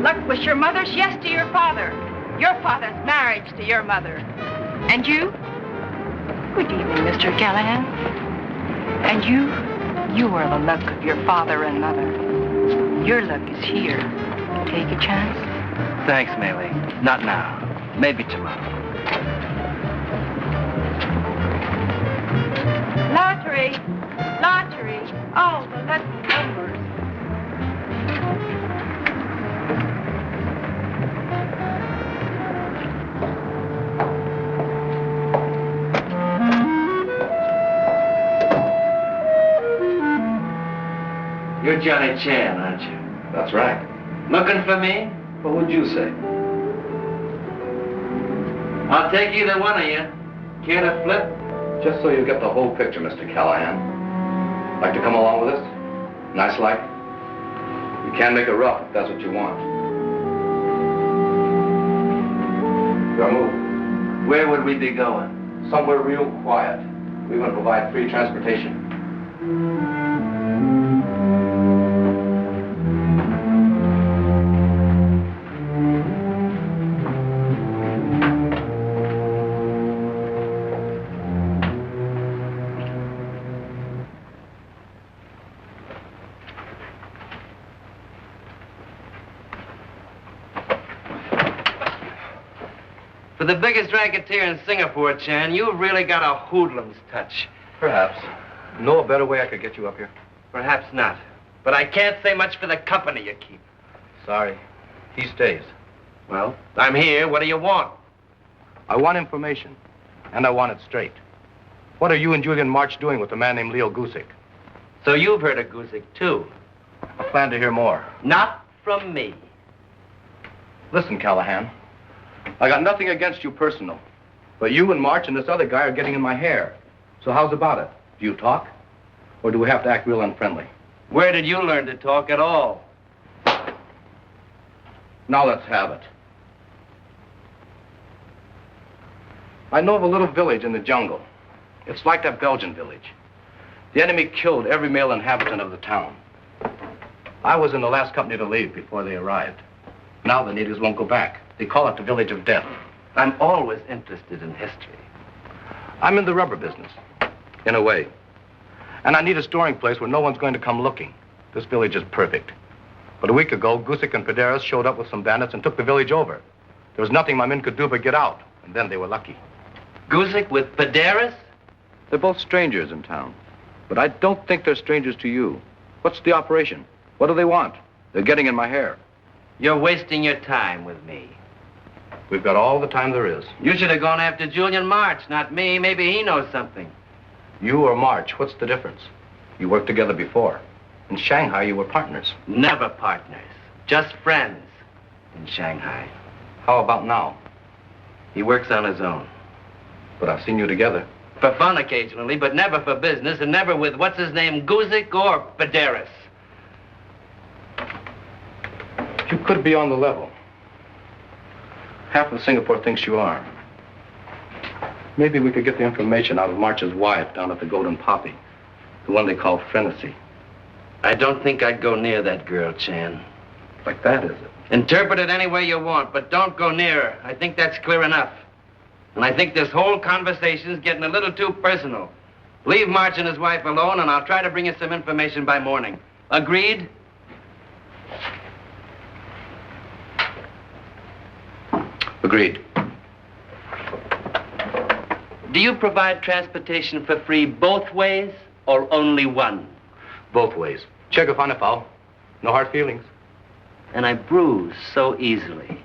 Luck was your mother's yes to your father. Your father's marriage to your mother. And you? Good evening, Mr. Callahan. And you are the luck of your father and mother. Your luck is here. Take a chance? Thanks, Maylie. Not now. Maybe tomorrow. Lottery. Lottery. Oh, the lucky numbers. You're Johnny Chan, aren't you? That's right. Looking for me? What would you say? I'll take either one of you. Care to flip? Just so you get the whole picture, Mr. Callahan. Like to come along with us? Nice like? You can make it rough if that's what you want. Your move. Where would we be going? Somewhere real quiet. We're going to provide free transportation. For the biggest racketeer in Singapore, Chan, you've really got a hoodlum's touch. Perhaps. Know a better way I could get you up here? Perhaps not. But I can't say much for the company you keep. Sorry. He stays. Well, I'm here. What do you want? I want information. And I want it straight. What are you and Julian March doing with a man named Leo Gusick? So you've heard of Gusick, too? I plan to hear more. Not from me. Listen, Callahan. I got nothing against you personal. But you and March and this other guy are getting in my hair. So how's about it? Do you talk? Or do we have to act real unfriendly? Where did you learn to talk at all? Now let's have it. I know of a little village in the jungle. It's like that Belgian village. The enemy killed every male inhabitant of the town. I was in the last company to leave before they arrived. Now the natives won't go back. They call it the Village of Death. I'm always interested in history. I'm in the rubber business, in a way. And I need a storing place where no one's going to come looking. This village is perfect. But a week ago, Gusick and Pederis showed up with some bandits and took the village over. There was nothing my men could do but get out, and then they were lucky. Gusick with Pederis? They're both strangers in town. But I don't think they're strangers to you. What's the operation? What do they want? They're getting in my hair. You're wasting your time with me. We've got all the time there is. You should have gone after Julian March, not me. Maybe he knows something. You or March, what's the difference? You worked together before. In Shanghai, you were partners. Never partners. Just friends in Shanghai. How about now? He works on his own. But I've seen you together. For fun occasionally, but never for business, and never with what's-his-name, Gusick or Pederis. You could be on the level. Half of Singapore thinks you are. Maybe we could get the information out of March's wife down at the Golden Poppy. The one they call Frenesy. I don't think I'd go near that girl, Chan. Like that, is it? Interpret it any way you want, but don't go near her. I think that's clear enough. And I think this whole conversation's getting a little too personal. Leave March and his wife alone, and I'll try to bring you some information by morning. Agreed? Agreed. Do you provide transportation for free both ways or only one? Both ways. Check if on a foul. No hard feelings. And I bruise so easily.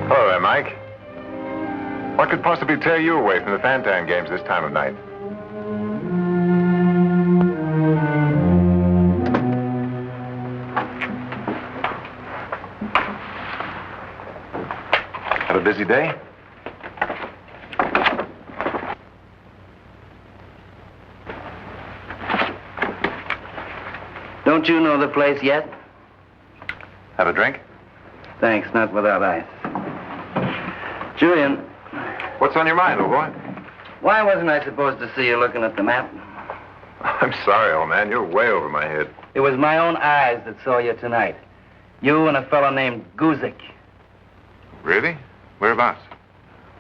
Hello there, Mike. What could possibly tear you away from the Fantan games this time of night? Have a busy day? Don't you know the place yet? Have a drink? Thanks, not without ice. Julian. What's on your mind, old boy? Why wasn't I supposed to see you looking at the map? I'm sorry, old man. You're way over my head. It was my own eyes that saw you tonight. You and a fellow named Guzik. Really? Whereabouts?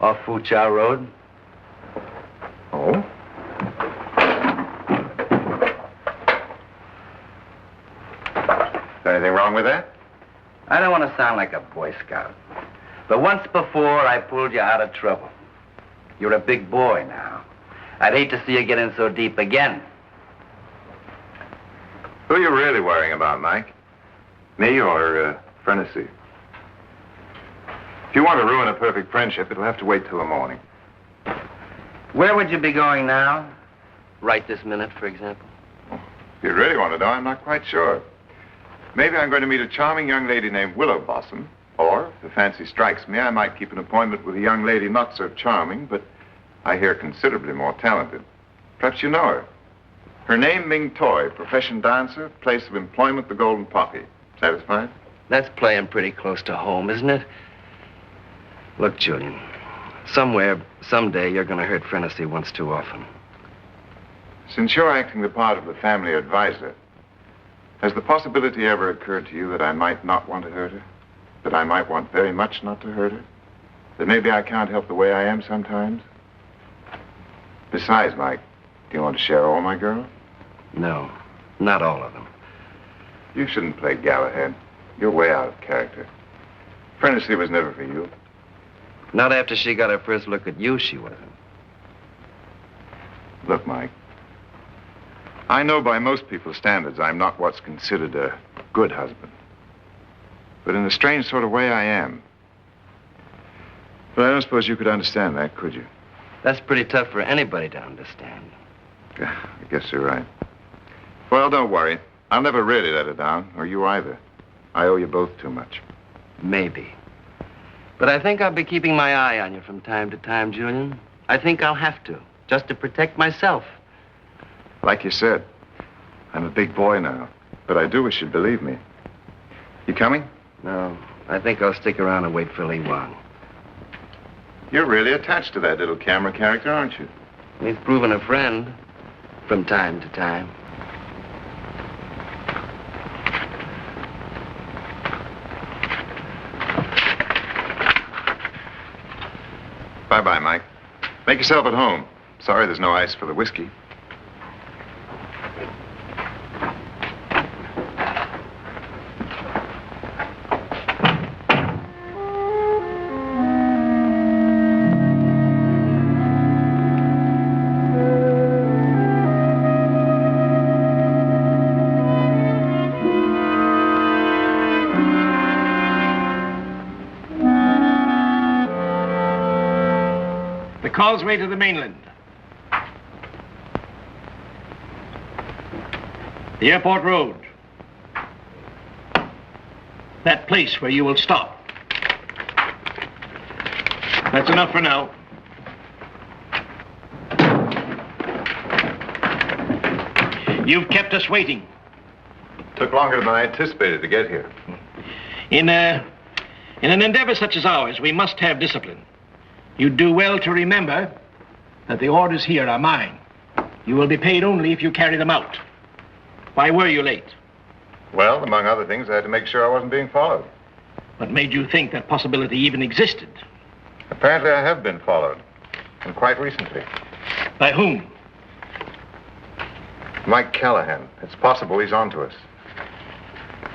Off Fuchow Road. Oh? Is there anything wrong with that? I don't want to sound like a Boy Scout. But once before, I pulled you out of trouble. You're a big boy now. I'd hate to see you get in so deep again. Who are you really worrying about, Mike? Me or Frenessy? If you want to ruin a perfect friendship, it'll have to wait till the morning. Where would you be going now? Right this minute, for example. If you really want to know, I'm not quite sure. Maybe I'm going to meet a charming young lady named Willow Blossom. Or, if the fancy strikes me, I might keep an appointment with a young lady not so charming, but I hear considerably more talented. Perhaps you know her. Her name, Ming Toy, profession dancer, place of employment, the Golden Poppy. Satisfied? That's playing pretty close to home, isn't it? Look, Julian, somewhere, someday, you're going to hurt Frenessy once too often. Since you're acting the part of the family advisor, has the possibility ever occurred to you that I might not want to hurt her? That I might want very much not to hurt her? That maybe I can't help the way I am sometimes? Besides, Mike, do you want to share all my girls? No, not all of them. You shouldn't play Galahad. You're way out of character. Frenessy was never for you. Not after she got her first look at you, she wasn't. Look, Mike, I know by most people's standards I'm not what's considered a good husband. But in a strange sort of way, I am. But I don't suppose you could understand that, could you? That's pretty tough for anybody to understand. I guess you're right. Well, don't worry. I'll never really let her down, or you either. I owe you both too much. Maybe. But I think I'll be keeping my eye on you from time to time, Julian. I think I'll have to, just to protect myself. Like you said, I'm a big boy now, but I do wish you'd believe me. You coming? No, I think I'll stick around and wait for Lee Wang. You're really attached to that little camera character, aren't you? He's proven a friend from time to time. Bye-bye, Mike. Make yourself at home. Sorry there's no ice for the whiskey. Causeway to the mainland. The airport road. That place where you will stop. That's enough for now. You've kept us waiting. Took longer than I anticipated to get here. In an endeavor such as ours, we must have discipline. You'd do well to remember that the orders here are mine. You will be paid only if you carry them out. Why were you late? Well, among other things, I had to make sure I wasn't being followed. What made you think that possibility even existed? Apparently, I have been followed, and quite recently. By whom? Mike Callahan. It's possible he's on to us.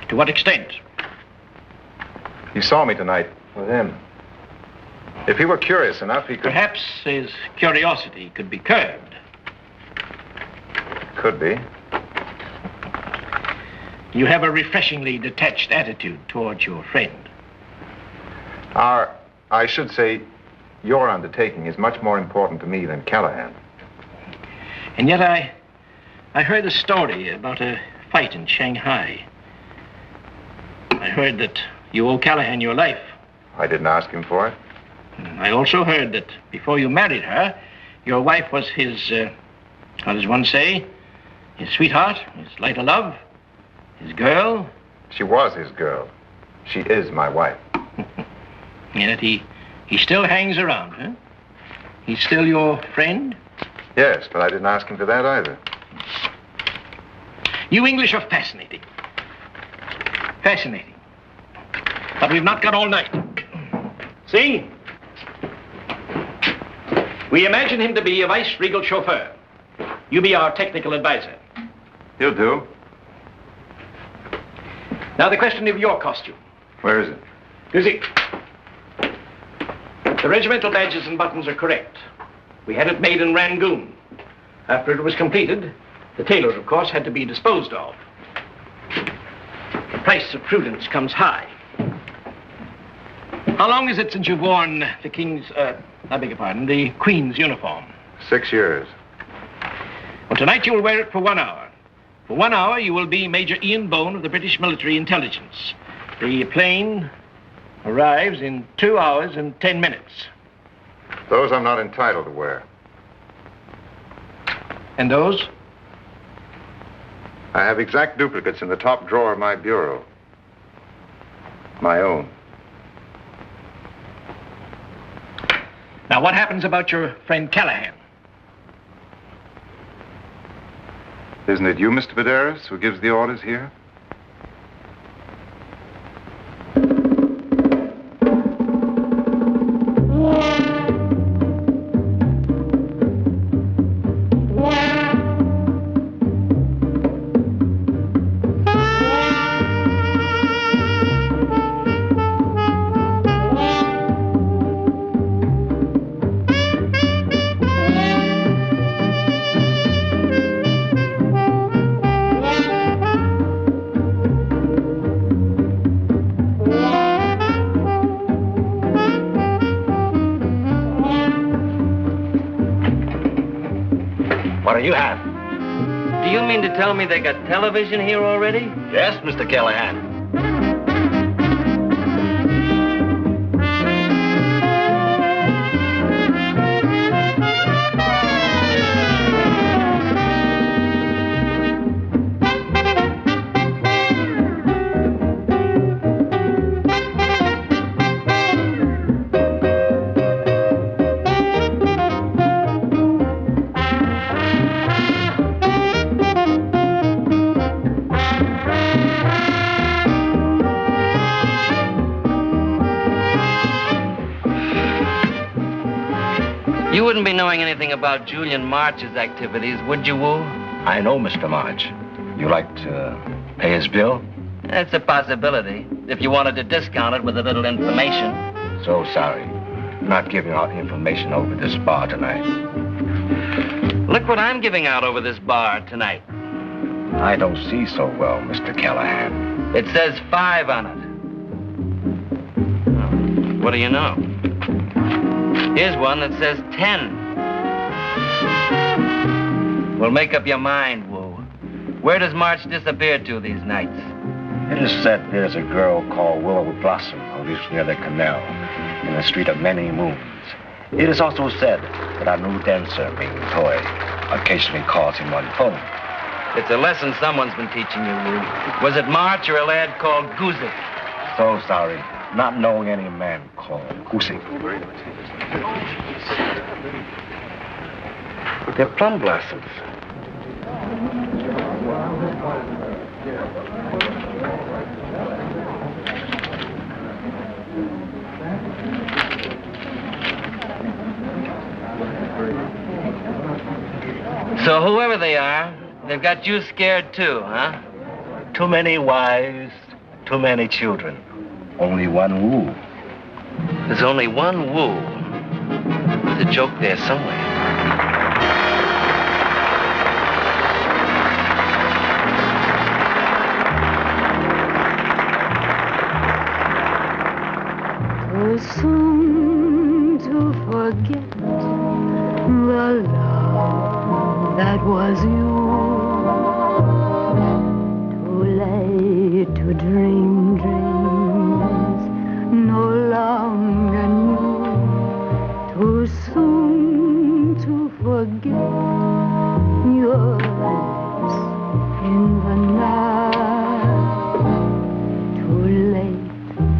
To what extent? He saw me tonight with him. If he were curious enough, he could... Perhaps his curiosity could be curbed. Could be. You have a refreshingly detached attitude towards your friend. I should say, your undertaking is much more important to me than Callahan. And yet I heard a story about a fight in Shanghai. I heard that you owe Callahan your life. I didn't ask him for it. I also heard that before you married her, your wife was his, how does one say, his sweetheart, his light of love, his girl. She was his girl. She is my wife. Yet he still hangs around, huh? He's still your friend? Yes, but I didn't ask him for that either. You English are fascinating. Fascinating. But we've not got all night. See? We imagine him to be a vice-regal chauffeur. You be our technical advisor. He'll do. Now, the question of your costume. Where is it? You see, the regimental badges and buttons are correct. We had it made in Rangoon. After it was completed, the tailor, of course, had to be disposed of. The price of prudence comes high. How long is it since you've worn the the Queen's uniform? 6 years. Well, tonight you will wear it for 1 hour. For 1 hour, you will be Major Ian Bone of the British Military Intelligence. The plane arrives in 2 hours and 10 minutes. Those I'm not entitled to wear. And those? I have exact duplicates in the top drawer of my bureau. My own. Now, what happens about your friend Callahan? Isn't it you, Mr. Vidaris, who gives the orders here? What do you have? Do you mean to tell me they got television here already? Yes, Mr. Callahan. You wouldn't be knowing anything about Julian March's activities, would you, Wu? I know Mr. March. You like to pay his bill? That's a possibility, if you wanted to discount it with a little information. So sorry. Not giving out information over this bar tonight. Look what I'm giving out over this bar tonight. I don't see so well, Mr. Callahan. It says 5 on it. Oh, what do you know? Here's one that says 10. Well, make up your mind, Wu. Where does March disappear to these nights? It is said there's a girl called Willow Blossom who lives near the canal in the Street of Many Moons. It is also said that our new dancer, Ming Toy, occasionally calls him on the phone. It's a lesson someone's been teaching you, Wu. Was it March or a lad called Guzik? So sorry. Not knowing any man called Goosey. They're plum blossoms. So whoever they are, they've got you scared too, huh? Too many wives, too many children. Only one Wu. There's only one Wu. There's a joke there somewhere. Too soon to forget the love that was you. Too late to dream dreams no longer new. Too soon to forget your lips in the night. Too late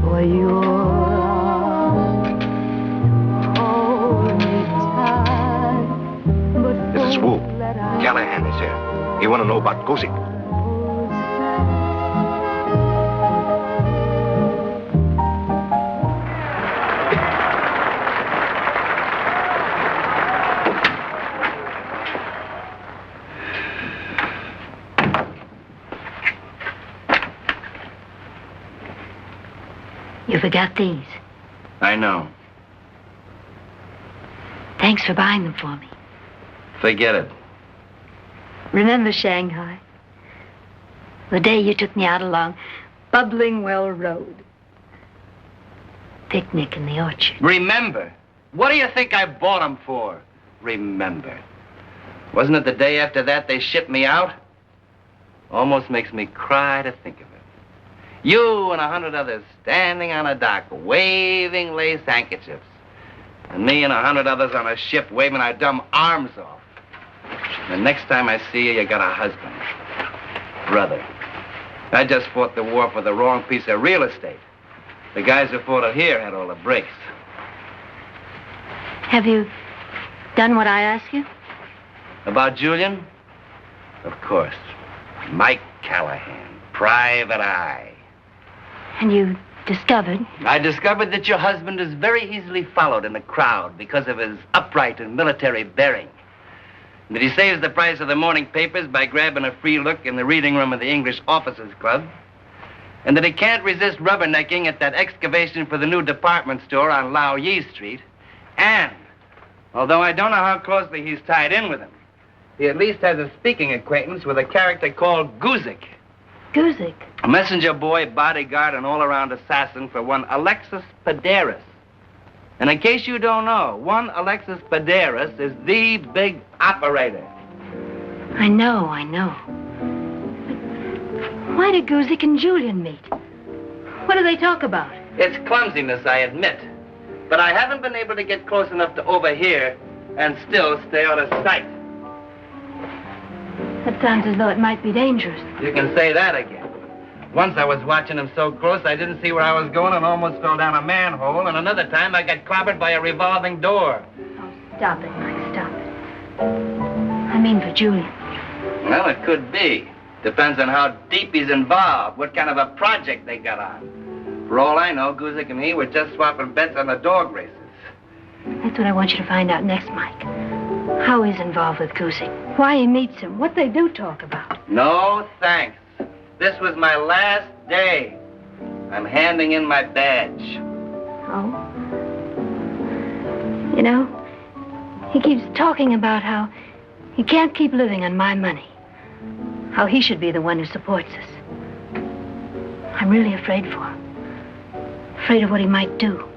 for your arms to hold me tight. Swoop, Callahan is here. He want to know about Guzik. You forgot these. I know. Thanks for buying them for me. Forget it. Remember Shanghai? The day you took me out along Bubbling Well Road. Picnic in the orchard. Remember? What do you think I bought them for? Remember. Wasn't it the day after that they shipped me out? Almost makes me cry to think of it. You and 100 others standing on a dock, waving lace handkerchiefs. And me and 100 others on a ship waving our dumb arms off. The next time I see you, you got a husband. Brother. I just fought the war for the wrong piece of real estate. The guys who fought it here had all the breaks. Have you done what I asked you? About Julian? Of course. Mike Callahan, private eye. And you discovered? I discovered that your husband is very easily followed in a crowd because of his upright and military bearing. That he saves the price of the morning papers by grabbing a free look in the reading room of the English Officers Club. And that he can't resist rubbernecking at that excavation for the new department store on Lao Yi Street. And, although I don't know how closely he's tied in with him, he at least has a speaking acquaintance with a character called Guzik. Guzik? A messenger boy, bodyguard, and all-around assassin for one Alexis Paderas. And in case you don't know, one Alexis Paderas is the big operator. I know. But why did Guzik and Julian meet? What do they talk about? It's clumsiness, I admit. But I haven't been able to get close enough to overhear and still stay out of sight. That sounds as though it might be dangerous. You can say that again. Once I was watching him so close, I didn't see where I was going and almost fell down a manhole. And another time, I got clobbered by a revolving door. Oh, stop it, Mike, stop it. I mean for Julian. Well, it could be. Depends on how deep he's involved, what kind of a project they got on. For all I know, Guzik and he were just swapping bets on the dog races. That's what I want you to find out next, Mike. How he's involved with Guzik. Why he meets him. What they do talk about. No, thanks. This was my last day. I'm handing in my badge. Oh? You know, he keeps talking about how he can't keep living on my money. How he should be the one who supports us. I'm really afraid for him. Afraid of what he might do.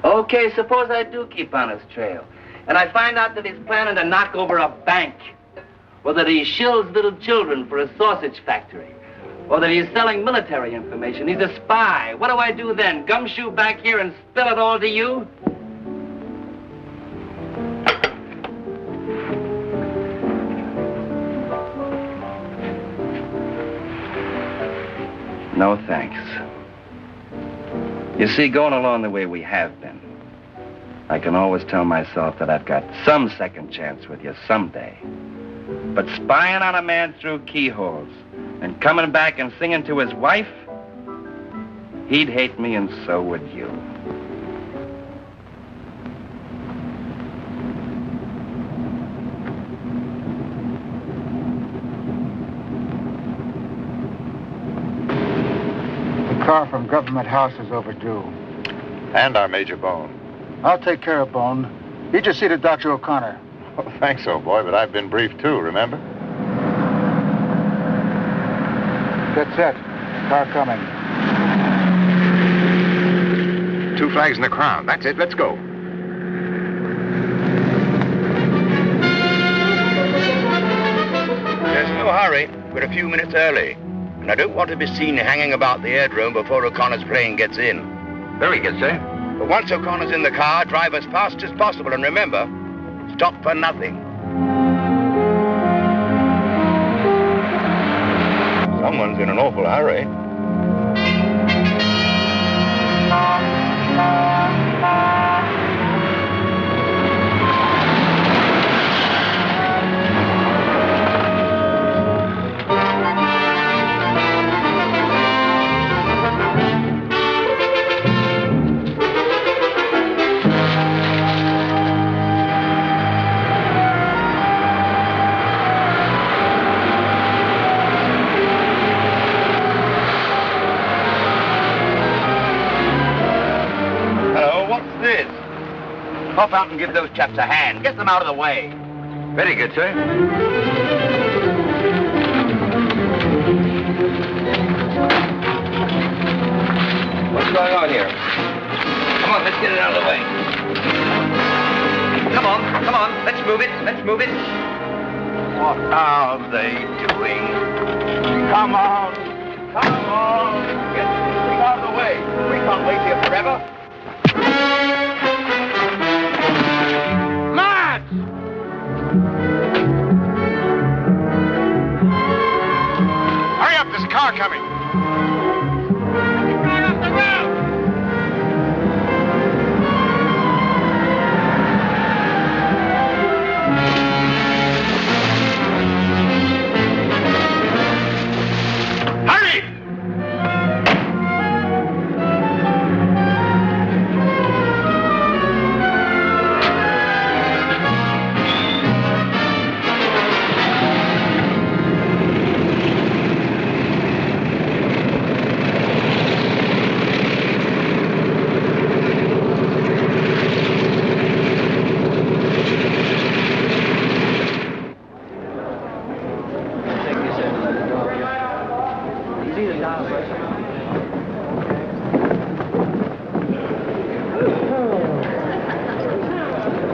Okay, suppose I do keep on his trail. And I find out that he's planning to knock over a bank. Or that he shills little children for a sausage factory. Or that he's selling military information. He's a spy. What do I do then? Gumshoe back here and spill it all to you? No, thanks. You see, going along the way we have been, I can always tell myself that I've got some second chance with you someday. But spying on a man through keyholes and coming back and singing to his wife, he'd hate me and so would you. The car from Government House is overdue. And our Major Bone. I'll take care of Bone. You just see to Dr. O'Connor. Oh, thanks, old boy, but I've been briefed too, remember? Get set. Car coming. 2 flags in the crowd. That's it. Let's go. There's no hurry. We're a few minutes early. And I don't want to be seen hanging about the aerodrome before O'Connor's plane gets in. Very good, sir. But once O'Connor's in the car, drive as fast as possible. And remember, stop for nothing. Someone's in an awful hurry. Hop out and give those chaps a hand. Get them out of the way. Very good, sir. What's going on here? Come on, let's get it out of the way. Come on, let's move it. What are they doing? Come on. Get this thing out of the way. We can't wait here forever. Lads! Hurry up, there's a car coming. Drive off the road! Hurry!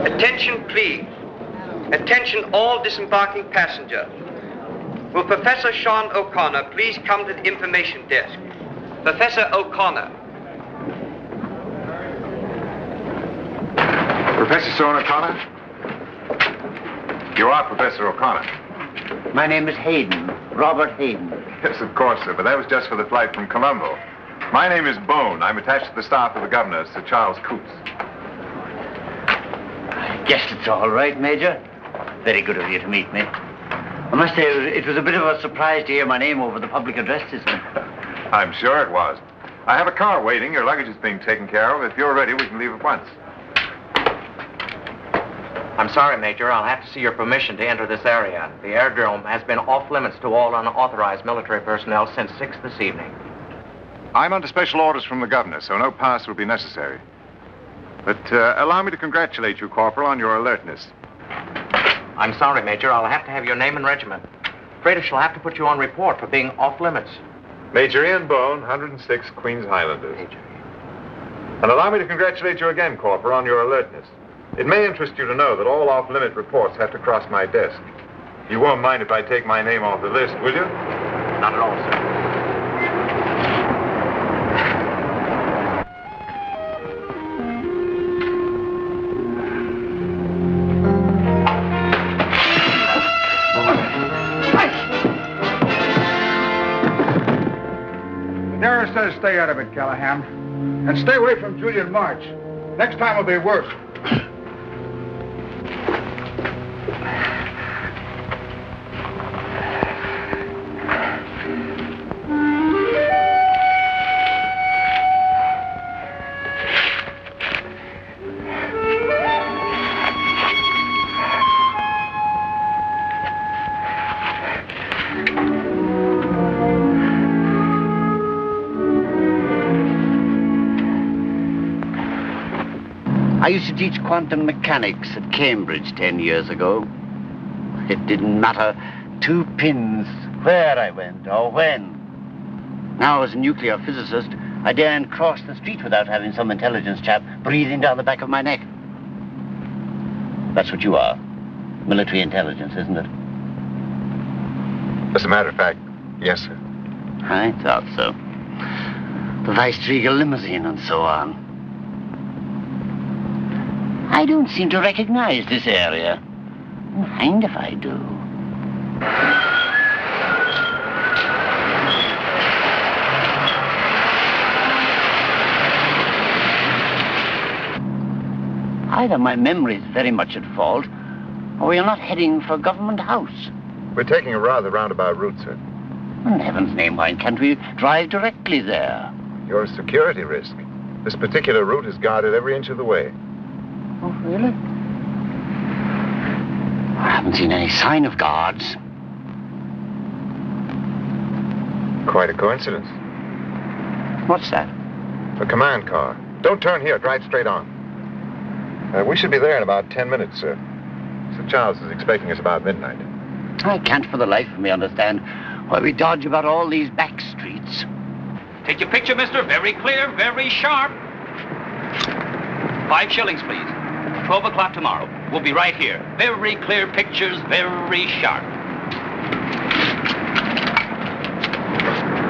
Attention, please. Attention, all disembarking passengers. Will Professor Sean O'Connor please come to the information desk? Professor O'Connor. Professor Sean O'Connor? You are Professor O'Connor. My name is Hayden. Robert Hayden. Yes, of course, sir, but that was just for the flight from Colombo. My name is Bone. I'm attached to the staff of the governor, Sir Charles Coots. I guess it's all right, Major. Very good of you to meet me. I must say, it was a bit of a surprise to hear my name over the public address system. I'm sure it was. I have a car waiting. Your luggage is being taken care of. If you're ready, we can leave at once. I'm sorry, Major. I'll have to see your permission to enter this area. The aerodrome has been off limits to all unauthorized military personnel since 6 this evening. I'm under special orders from the governor, so no pass will be necessary. But allow me to congratulate you, Corporal, on your alertness. I'm sorry, Major. I'll have to have your name and regiment. Afraid I shall have to put you on report for being off limits. Major Ian Bone, 106 Queens Highlanders. Major. And allow me to congratulate you again, Corporal, on your alertness. It may interest you to know that all off-limit reports have to cross my desk. You won't mind if I take my name off the list, will you? Not at all, sir. Dara says stay out of it, Callahan. And stay away from Julian March. Next time will be worse. I used to teach quantum mechanics at Cambridge 10 years ago. It didn't matter 2 pins where I went or when. Now, as a nuclear physicist, I daren't cross the street without having some intelligence chap breathing down the back of my neck. That's what you are. Military intelligence, isn't it? As a matter of fact, yes, sir. I thought so. The Vice-Regal limousine and so on. I don't seem to recognize this area. Hanged if I do. Either my memory is very much at fault, or we are not heading for Government House. We're taking a rather roundabout route, sir. In heaven's name, why can't we drive directly there? You're a security risk. This particular route is guarded every inch of the way. Oh, really? I haven't seen any sign of guards. Quite a coincidence. What's that? A command car. Don't turn here. Drive straight on. We should be there in about 10 minutes, sir. Sir Charles is expecting us about midnight. I can't for the life of me understand why we dodge about all these back streets. Take your picture, mister. Very clear, very sharp. 5 shillings, please. 12 o'clock tomorrow. We'll be right here. Very clear pictures, very sharp.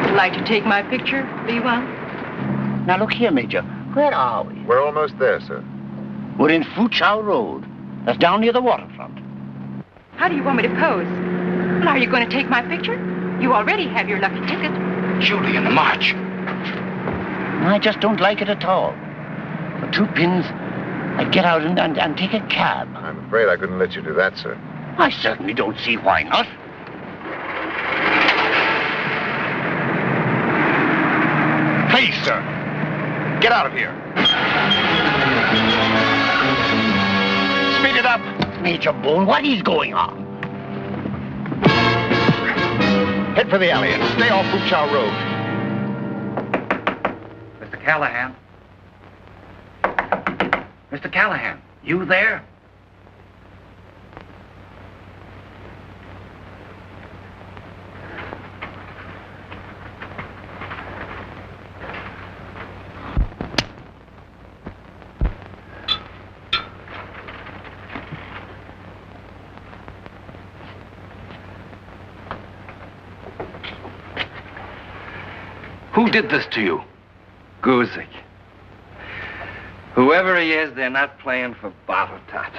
Would you like to take my picture, Lewan? Now look here, Major. Where are we? We're almost there, sir. We're in Fuchow Road. That's down near the waterfront. How do you want me to pose? Well, are you going to take my picture? You already have your lucky ticket. Julian, march. I just don't like it at all. For 2 pins, I'd get out and take a cab. I'm afraid I couldn't let you do that, sir. I certainly don't see why not. Please, sir. Get out of here. Speed it up. Major Bone, what is going on? Head for the alley and stay off Fuchow Road. Mr. Callahan? Mr. Callahan, you there? Who did this to you? Guzik. Whoever he is, they're not playing for bottle tops.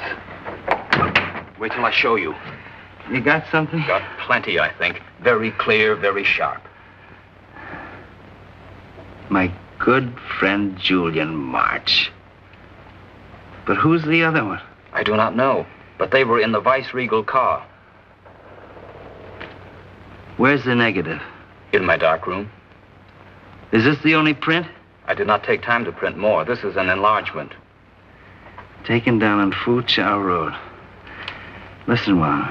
Wait till I show you. You got something? Got plenty, I think. Very clear, very sharp. My good friend Julian March. But who's the other one? I do not know, but they were in the vice-regal car. Where's the negative? In my dark room. Is this the only print? I did not take time to print more. This is an enlargement. Taken down on Fuchow Road. Listen, Wong.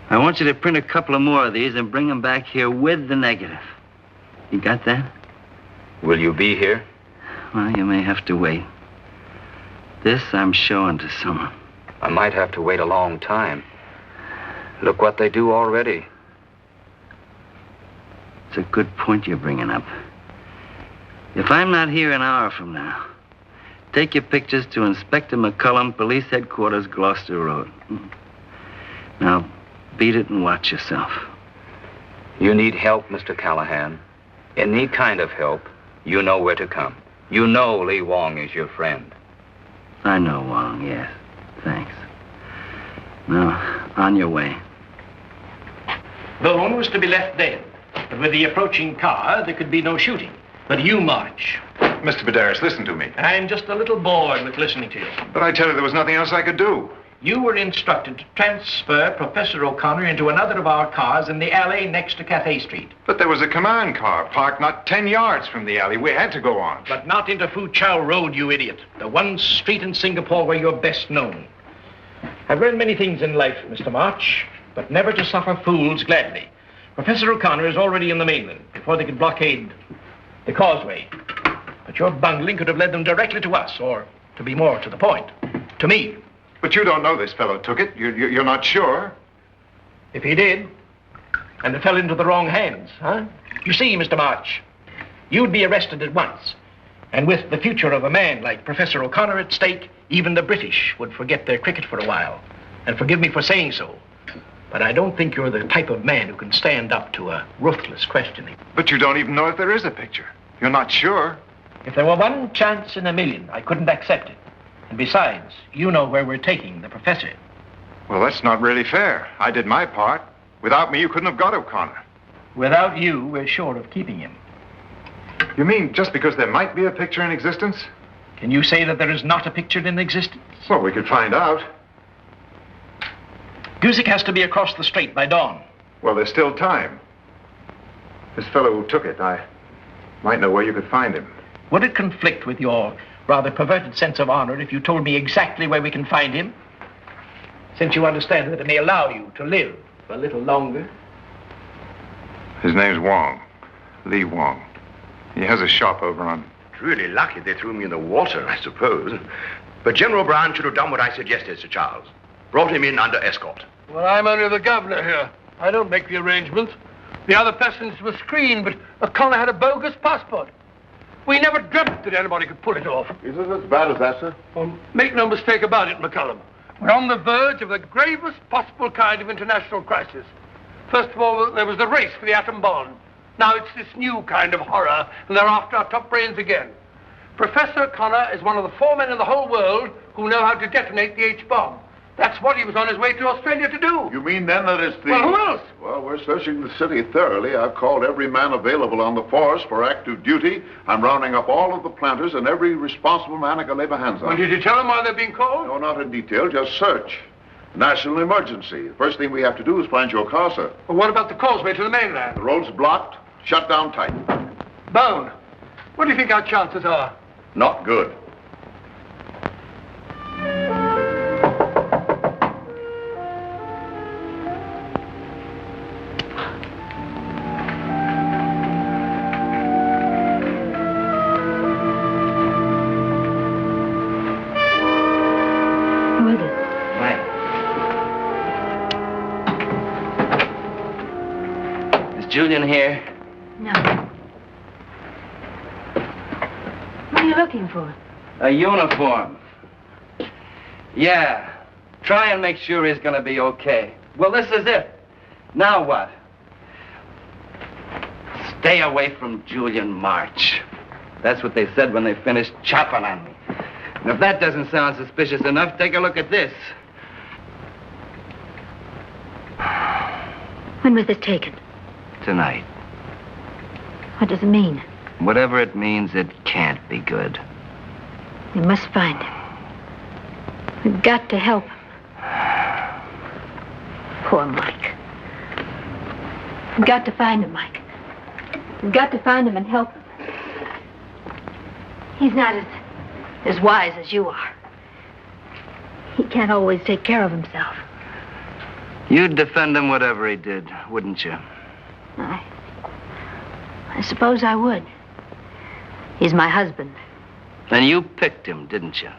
I want you to print a couple of more of these and bring them back here with the negative. You got that? Will you be here? Well, you may have to wait. This I'm showing to someone. I might have to wait a long time. Look what they do already. It's a good point you're bringing up. If I'm not here an hour from now, take your pictures to Inspector McCullum, Police Headquarters, Gloucester Road. Now, beat it and watch yourself. You need help, Mr. Callahan. Any kind of help, you know where to come. You know Lee Wong is your friend. I know Wong, yes. Thanks. Now, on your way. Bone was to be left dead. But with the approaching car, there could be no shooting. But you march. Mr. Bedaris, listen to me. I'm just a little bored with listening to you. But I tell you, there was nothing else I could do. You were instructed to transfer Professor O'Connor into another of our cars in the alley next to Cathay Street. But there was a command car parked not 10 yards from the alley. We had to go on. But not into Fuchow Road, you idiot. The one street in Singapore where you're best known. I've learned many things in life, Mr. March, but never to suffer fools gladly. Professor O'Connor is already in the mainland before they could blockade the causeway. But your bungling could have led them directly to us, or, to be more to the point, to me. But you don't know this fellow took it. You're not sure. If he did, and it fell into the wrong hands, huh? You see, Mr. March, you'd be arrested at once. And with the future of a man like Professor O'Connor at stake, even the British would forget their cricket for a while. And forgive me for saying so. But I don't think you're the type of man who can stand up to a ruthless questioning. But you don't even know if there is a picture. You're not sure. If there were one chance in a million, I couldn't accept it. And besides, you know where we're taking the professor. Well, that's not really fair. I did my part. Without me, you couldn't have got O'Connor. Without you, we're sure of keeping him. You mean just because there might be a picture in existence? Can you say that there is not a picture in existence? Well, we could find out. Guzik has to be across the strait by dawn. Well, there's still time. This fellow who took it, I might know where you could find him. Would it conflict with your rather perverted sense of honor if you told me exactly where we can find him? Since you understand that it may allow you to live for a little longer. His name's Wong. Lee Wong. He has a shop over on... It's really lucky they threw me in the water, I suppose. But General Brown should have done what I suggested, Sir Charles. Brought him in under escort. Well, I'm only the governor here. I don't make the arrangements. The other passengers were screened, but O'Connor had a bogus passport. We never dreamt that anybody could pull it off. Is it as bad as that, sir? Well, make no mistake about it, McCullum. We're on the verge of the gravest possible kind of international crisis. First of all, there was the race for the atom bomb. Now it's this new kind of horror, and they're after our top brains again. Professor O'Connor is one of the 4 men in the whole world who know how to detonate the H-bomb. That's what he was on his way to Australia to do. You mean then that it's the... Well, who else? Well, we're searching the city thoroughly. I've called every man available on the force for active duty. I'm rounding up all of the planters and every responsible man I can lay my hands on. Well, did you tell them why they're being called? No, not in detail, just search. National emergency. The first thing we have to do is find your car, sir. Well, what about the causeway to the mainland? The road's blocked, shut down tight. Bone, what do you think our chances are? Not good. Julian here? No. What are you looking for? A uniform. Yeah. Try and make sure he's gonna be okay. Well, this is it. Now what? Stay away from Julian March. That's what they said when they finished chopping on me. And if that doesn't sound suspicious enough, take a look at this. When was this taken? Tonight. What does it mean? Whatever it means, it can't be good. We must find him. We've got to help him. Poor Mike. We've got to find him, Mike. We've got to find him and help him. He's not as wise as you are. He can't always take care of himself. You'd defend him whatever he did, wouldn't you? I suppose I would. He's my husband. And you picked him, didn't you?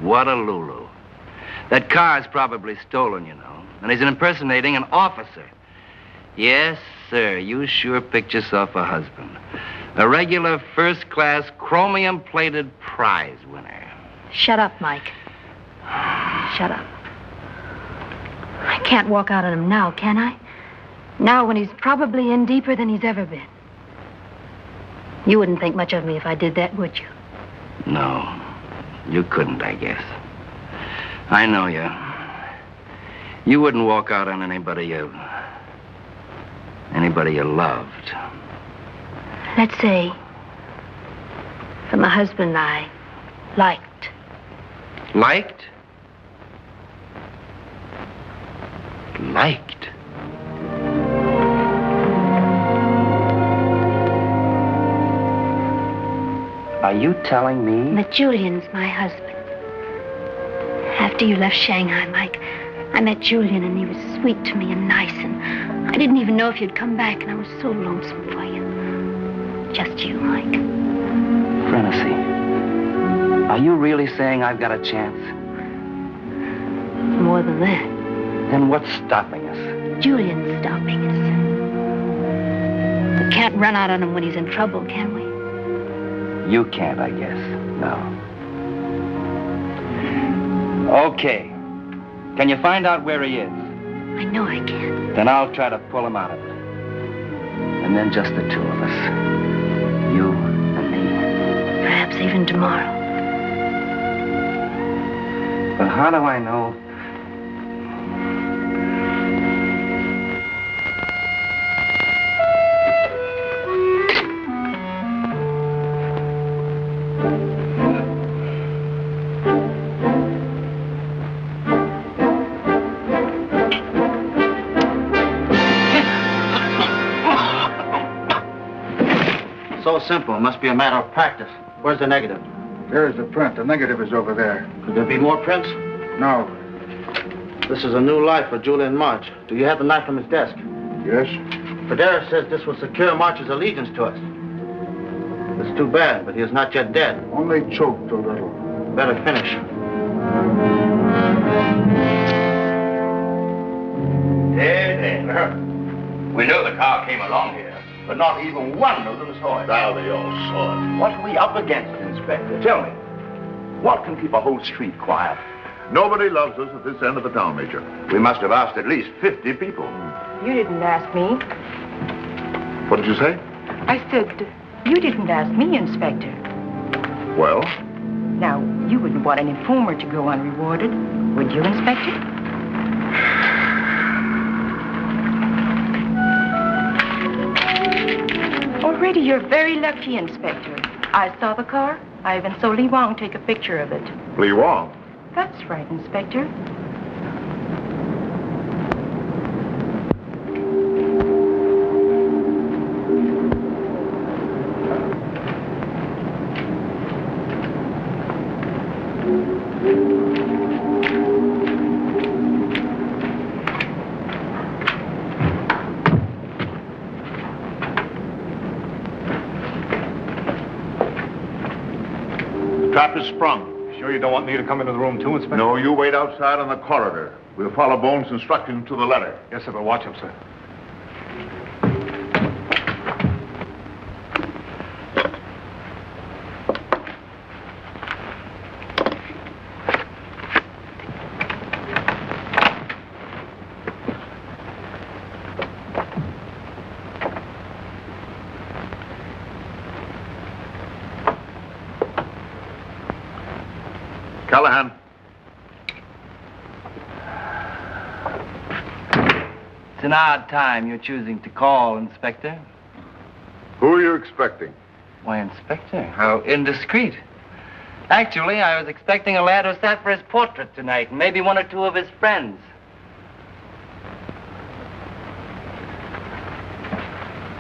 What a Lulu. That car's probably stolen, you know. And he's impersonating an officer. Yes, sir, you sure picked yourself a husband. A regular first-class chromium-plated prize winner. Shut up, Mike. Shut up. I can't walk out on him now, can I? Now, when he's probably in deeper than he's ever been. You wouldn't think much of me if I did that, would you? No, you couldn't, I guess. I know you. You wouldn't walk out on anybody you loved. Let's say, from a husband I liked. Liked? Liked? Are you telling me? That Julian's my husband. After you left Shanghai, Mike, I met Julian and he was sweet to me and nice, and I didn't even know if you'd come back, and I was so lonesome for you. Just you, Mike. Frenessy, are you really saying I've got a chance? More than that. Then what's stopping us? Julian's stopping us. We can't run out on him when he's in trouble, can we? You can't, I guess. No. Okay. Can you find out where he is? I know I can. Then I'll try to pull him out of it. And then just the two of us. You and me. Perhaps even tomorrow. But how do I know? So simple. It must be a matter of practice. Where's the negative? There's the print. The negative is over there. Could there be more prints? No. This is a new life for Julian March. Do you have the knife from his desk? Yes. Federa says this will secure March's allegiance to us. It's too bad, but he is not yet dead. Only choked a little. Better finish. We know the car came along here, but not even one of them saw it. Now they all saw it. What are we up against, Inspector? Tell me. What can keep a whole street quiet? Nobody loves us at this end of the town, Major. We must have asked at least 50 people. You didn't ask me. What did you say? I said, you didn't ask me, Inspector. Well? Now, you wouldn't want an informer to go unrewarded, would you, Inspector? Already, you're very lucky, Inspector. I saw the car. I even saw Lee Wong take a picture of it. Lee Wong? That's right, Inspector. Trap is sprung. Sure you don't want me to come into the room too, Inspector? No, you wait outside on the corridor. We'll follow Bones' instructions to the letter. Yes, sir, but watch him, sir. Callahan. It's an odd time you're choosing to call, Inspector. Who are you expecting? Why, Inspector, how indiscreet. Actually, I was expecting a lad who sat for his portrait tonight, and maybe one or two of his friends.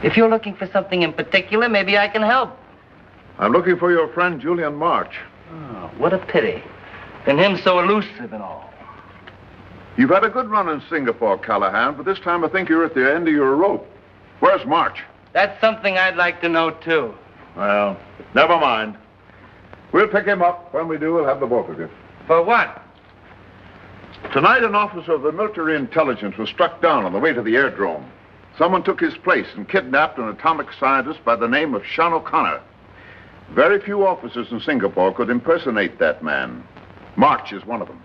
If you're looking for something in particular, maybe I can help. I'm looking for your friend Julian March. Oh, what a pity. And him so elusive and all. You've had a good run in Singapore, Callahan, but this time I think you're at the end of your rope. Where's March? That's something I'd like to know, too. Well, never mind. We'll pick him up. When we do, we'll have the both of you. For what? Tonight, an officer of the military intelligence was struck down on the way to the airdrome. Someone took his place and kidnapped an atomic scientist by the name of Sean O'Connor. Very few officers in Singapore could impersonate that man. March is one of them.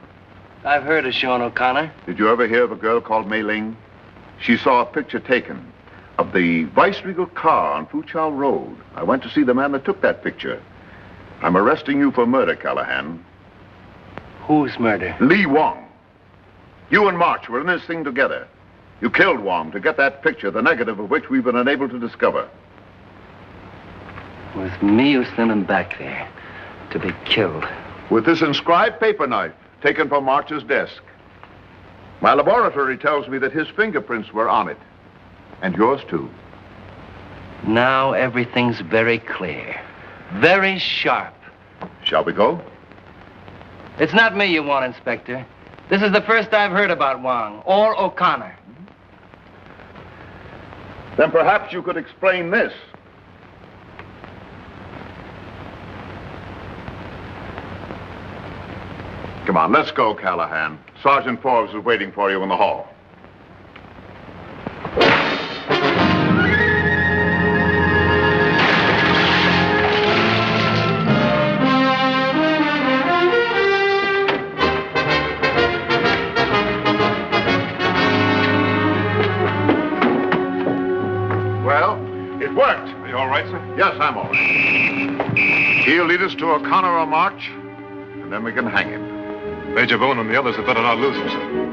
I've heard of Sean O'Connor. Did you ever hear of a girl called Mei Ling? She saw a picture taken of the vice-regal car on Fuchao Road. I went to see the man that took that picture. I'm arresting you for murder, Callahan. Whose murder? Lee Wong. You and March were in this thing together. You killed Wong to get that picture, the negative of which we've been unable to discover. It was me who sent him back there to be killed. With this inscribed paper knife taken from March's desk. My laboratory tells me that his fingerprints were on it. And yours, too. Now everything's very clear. Very sharp. Shall we go? It's not me you want, Inspector. This is the first I've heard about Wong or O'Connor. Then perhaps you could explain this. Come on, let's go, Callahan. Sergeant Forbes is waiting for you in the hall. Well, it worked. Are you all right, sir? Yes, I'm all right. He'll lead us to O'Connor or March, and then we can hang him. Major Boone and the others had better not lose him, sir.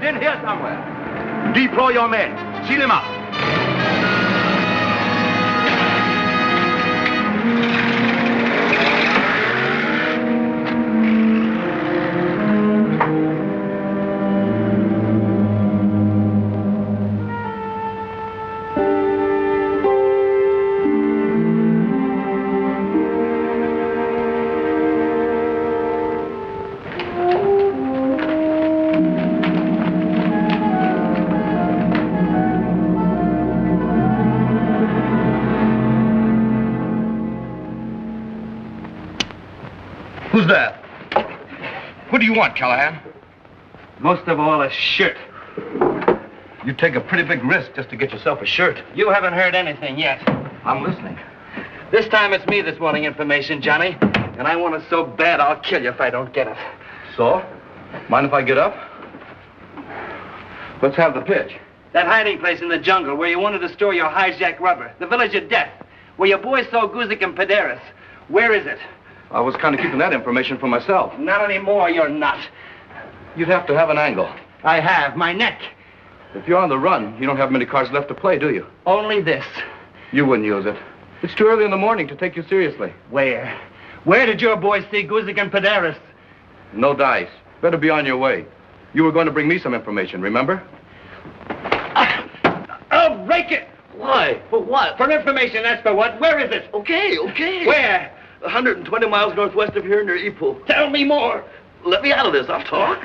in here somewhere. Deploy your men. Seal him up. Who's that? What do you want, Callahan? Most of all, a shirt. You take a pretty big risk just to get yourself a shirt. You haven't heard anything yet. I'm listening. This time it's me that's wanting information, Johnny. And I want it so bad I'll kill you if I don't get it. So? Mind if I get up? Let's have the pitch. That hiding place in the jungle where you wanted to store your hijacked rubber. The village of death. Where your boys saw Guzik and Pederis. Where is it? I was kind of keeping that information for myself. Not anymore, you're not. You'd have to have an angle. I have. My neck. If you're on the run, you don't have many cards left to play, do you? Only this. You wouldn't use it. It's too early in the morning to take you seriously. Where? Where did your boys see Guzik and Pederis? No dice. Better be on your way. You were going to bring me some information, remember? I'll break it! Why? For what? For information, that's for what. Where is it? Okay. Where? 120 miles northwest of here near Ipoh. Tell me more. Let me out of this. I'll talk.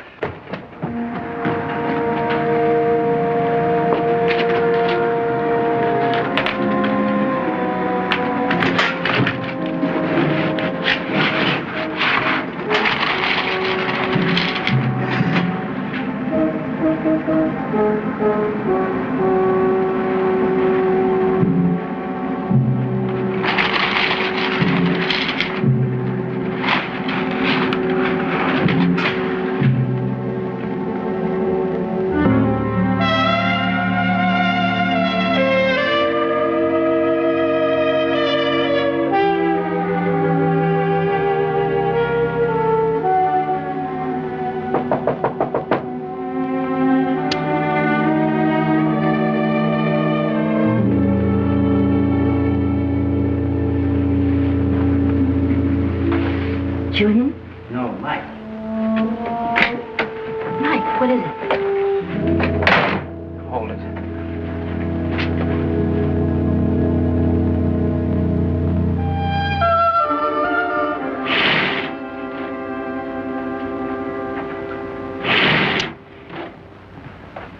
Julian? No, Mike. Mike, what is it? Hold it.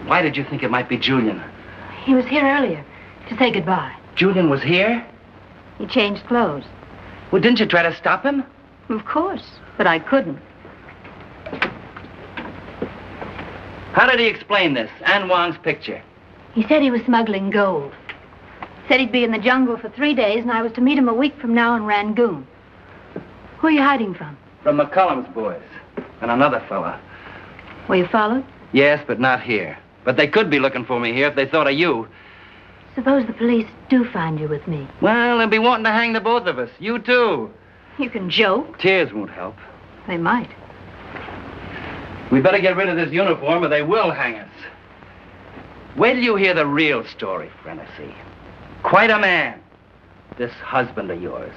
Why did you think it might be Julian? He was here earlier to say goodbye. Julian was here? He changed clothes. Well, didn't you try to stop him? Of course, but I couldn't. How did he explain this? An Wang's picture. He said he was smuggling gold. Said he'd be in the jungle for 3 days, and I was to meet him a week from now in Rangoon. Who are you hiding from? From McCullum's boys. And another fella. Were you followed? Yes, but not here. But they could be looking for me here if they thought of you. Suppose the police do find you with me. Well, they'll be wanting to hang the both of us. You too. You can joke. Tears won't help. They might. We better get rid of this uniform or they will hang us. Wait till you hear the real story, Frenessy. Quite a man, this husband of yours.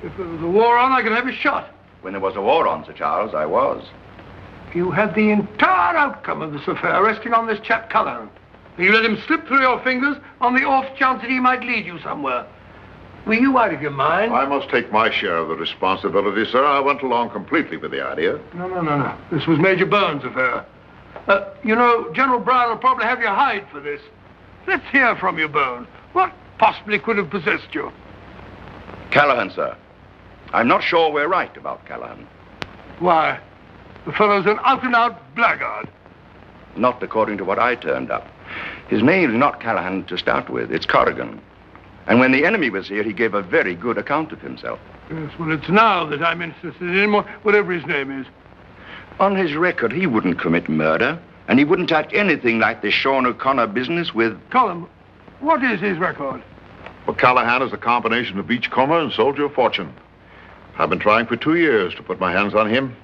If there was a war on, I could have you shot. When there was a war on, Sir Charles, I was. You had the entire outcome of this affair resting on this chap Callahan. You let him slip through your fingers on the off chance that he might lead you somewhere. Were you out of your mind? I must take my share of the responsibility, sir. I went along completely with the idea. No. This was Major Burns' affair. You know, General Brown will probably have you hide for this. Let's hear from you, Burns. What possibly could have possessed you? Callahan, sir. I'm not sure we're right about Callahan. Why, the fellow's an out-and-out blackguard. Not according to what I turned up. His name's not Callahan to start with. It's Corrigan. And when the enemy was here, he gave a very good account of himself. Yes, well, it's now that I'm interested in him, whatever his name is. On his record, he wouldn't commit murder, and he wouldn't touch anything like this Sean O'Connor business with... Colin, what is his record? Well, Callahan is a combination of beachcomber and soldier of fortune. I've been trying for 2 years to put my hands on him.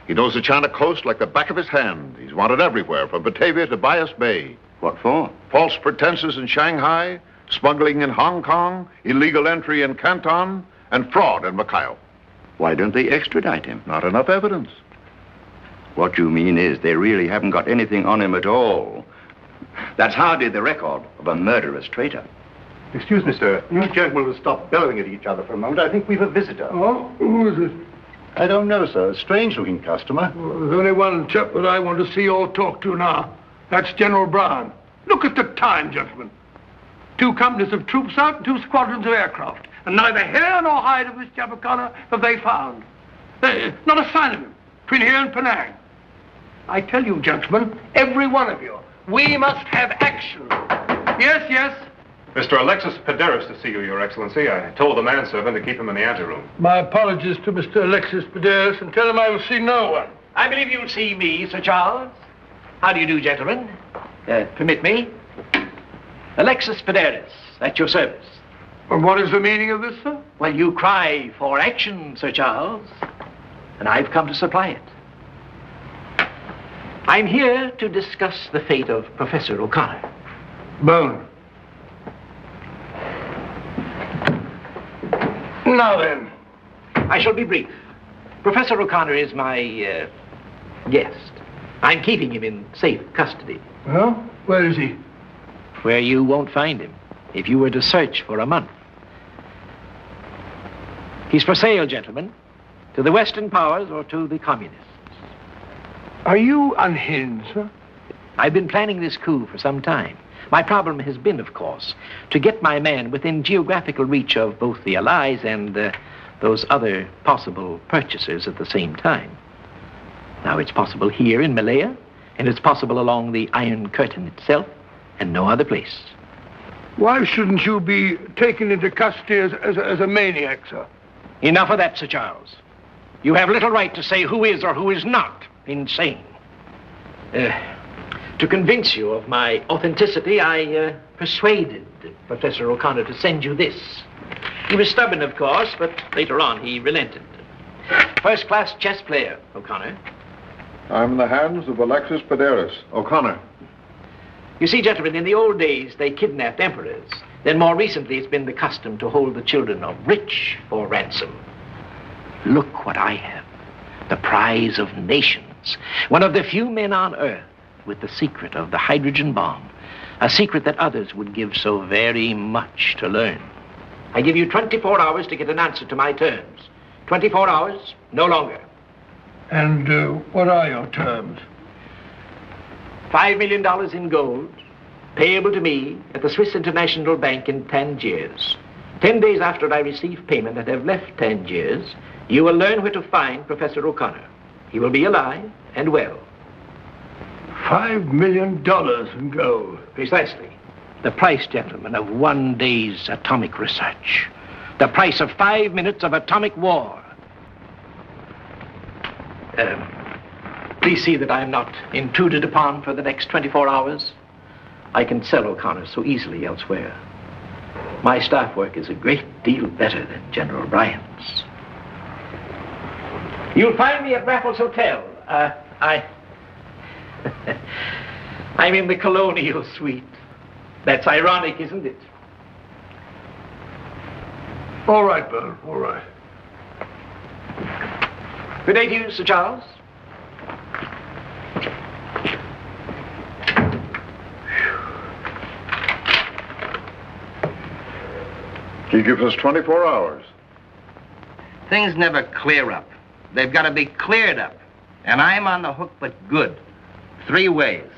He knows the China coast like the back of his hand. He's wanted everywhere, from Batavia to Bias Bay. What for? False pretenses in Shanghai, smuggling in Hong Kong, illegal entry in Canton, and fraud in Macau. Why don't they extradite him? Not enough evidence. What you mean is they really haven't got anything on him at all. That's hardly the record of a murderous traitor. Excuse me, sir. You gentlemen will stop bellowing at each other for a moment. I think we've a visitor. Oh, who is it? I don't know, sir. A strange-looking customer. Well, there's only one chap that I want to see or talk to now. That's General Brown. Look at the time, gentlemen. 2 companies of troops out and 2 squadrons of aircraft. And neither hair nor hide of this chap O'Connor have they found. Not a sign of him between here and Penang. I tell you, gentlemen, every one of you, we must have action. Yes, yes. Mr. Alexis Pederis to see you, Your Excellency. I told the manservant to keep him in the anteroom. My apologies to Mr. Alexis Pederis, and tell him I will see no one. I believe you'll see me, Sir Charles. How do you do, gentlemen? Permit me. Alexis Pederis, at your service. And what is the meaning of this, sir? Well, you cry for action, Sir Charles, and I've come to supply it. I'm here to discuss the fate of Professor O'Connor. Bone. Now then. I shall be brief. Professor O'Connor is my guest. I'm keeping him in safe custody. Well, where is he? Where you won't find him if you were to search for a month. He's for sale, gentlemen, to the Western powers or to the communists. Are you unhinged, sir? I've been planning this coup for some time. My problem has been, of course, to get my man within geographical reach of both the Allies and those other possible purchasers at the same time. Now, it's possible here in Malaya, and it's possible along the Iron Curtain itself, and no other place. Why shouldn't you be taken into custody as a maniac, sir? Enough of that, Sir Charles. You have little right to say who is or who is not insane. To convince you of my authenticity, I persuaded Professor O'Connor to send you this. He was stubborn, of course, but later on he relented. First-class chess player, O'Connor. I'm in the hands of Alexis Pederis. O'Connor. You see, gentlemen, in the old days, they kidnapped emperors. Then more recently, it's been the custom to hold the children of rich for ransom. Look what I have. The prize of nations. One of the few men on earth with the secret of the hydrogen bomb. A secret that others would give so very much to learn. I give you 24 hours to get an answer to my terms. 24 hours, no longer. And what are your terms? $5 million in gold, payable to me at the Swiss International Bank in Tangiers. 10 days after I receive payment and have left Tangiers, you will learn where to find Professor O'Connor. He will be alive and well. $5 million in gold. Precisely. The price, gentlemen, of 1 day's atomic research. The price of 5 minutes of atomic war. Please see that I am not intruded upon for the next 24 hours. I can sell O'Connor so easily elsewhere. My staff work is a great deal better than General Bryant's. You'll find me at Raffles Hotel. I'm in the Colonial Suite. That's ironic, isn't it? All right, Bone, all right. Good day to you, Sir Charles. He gives us 24 hours. Things never clear up. They've got to be cleared up. And I'm on the hook, but good. 3 ways.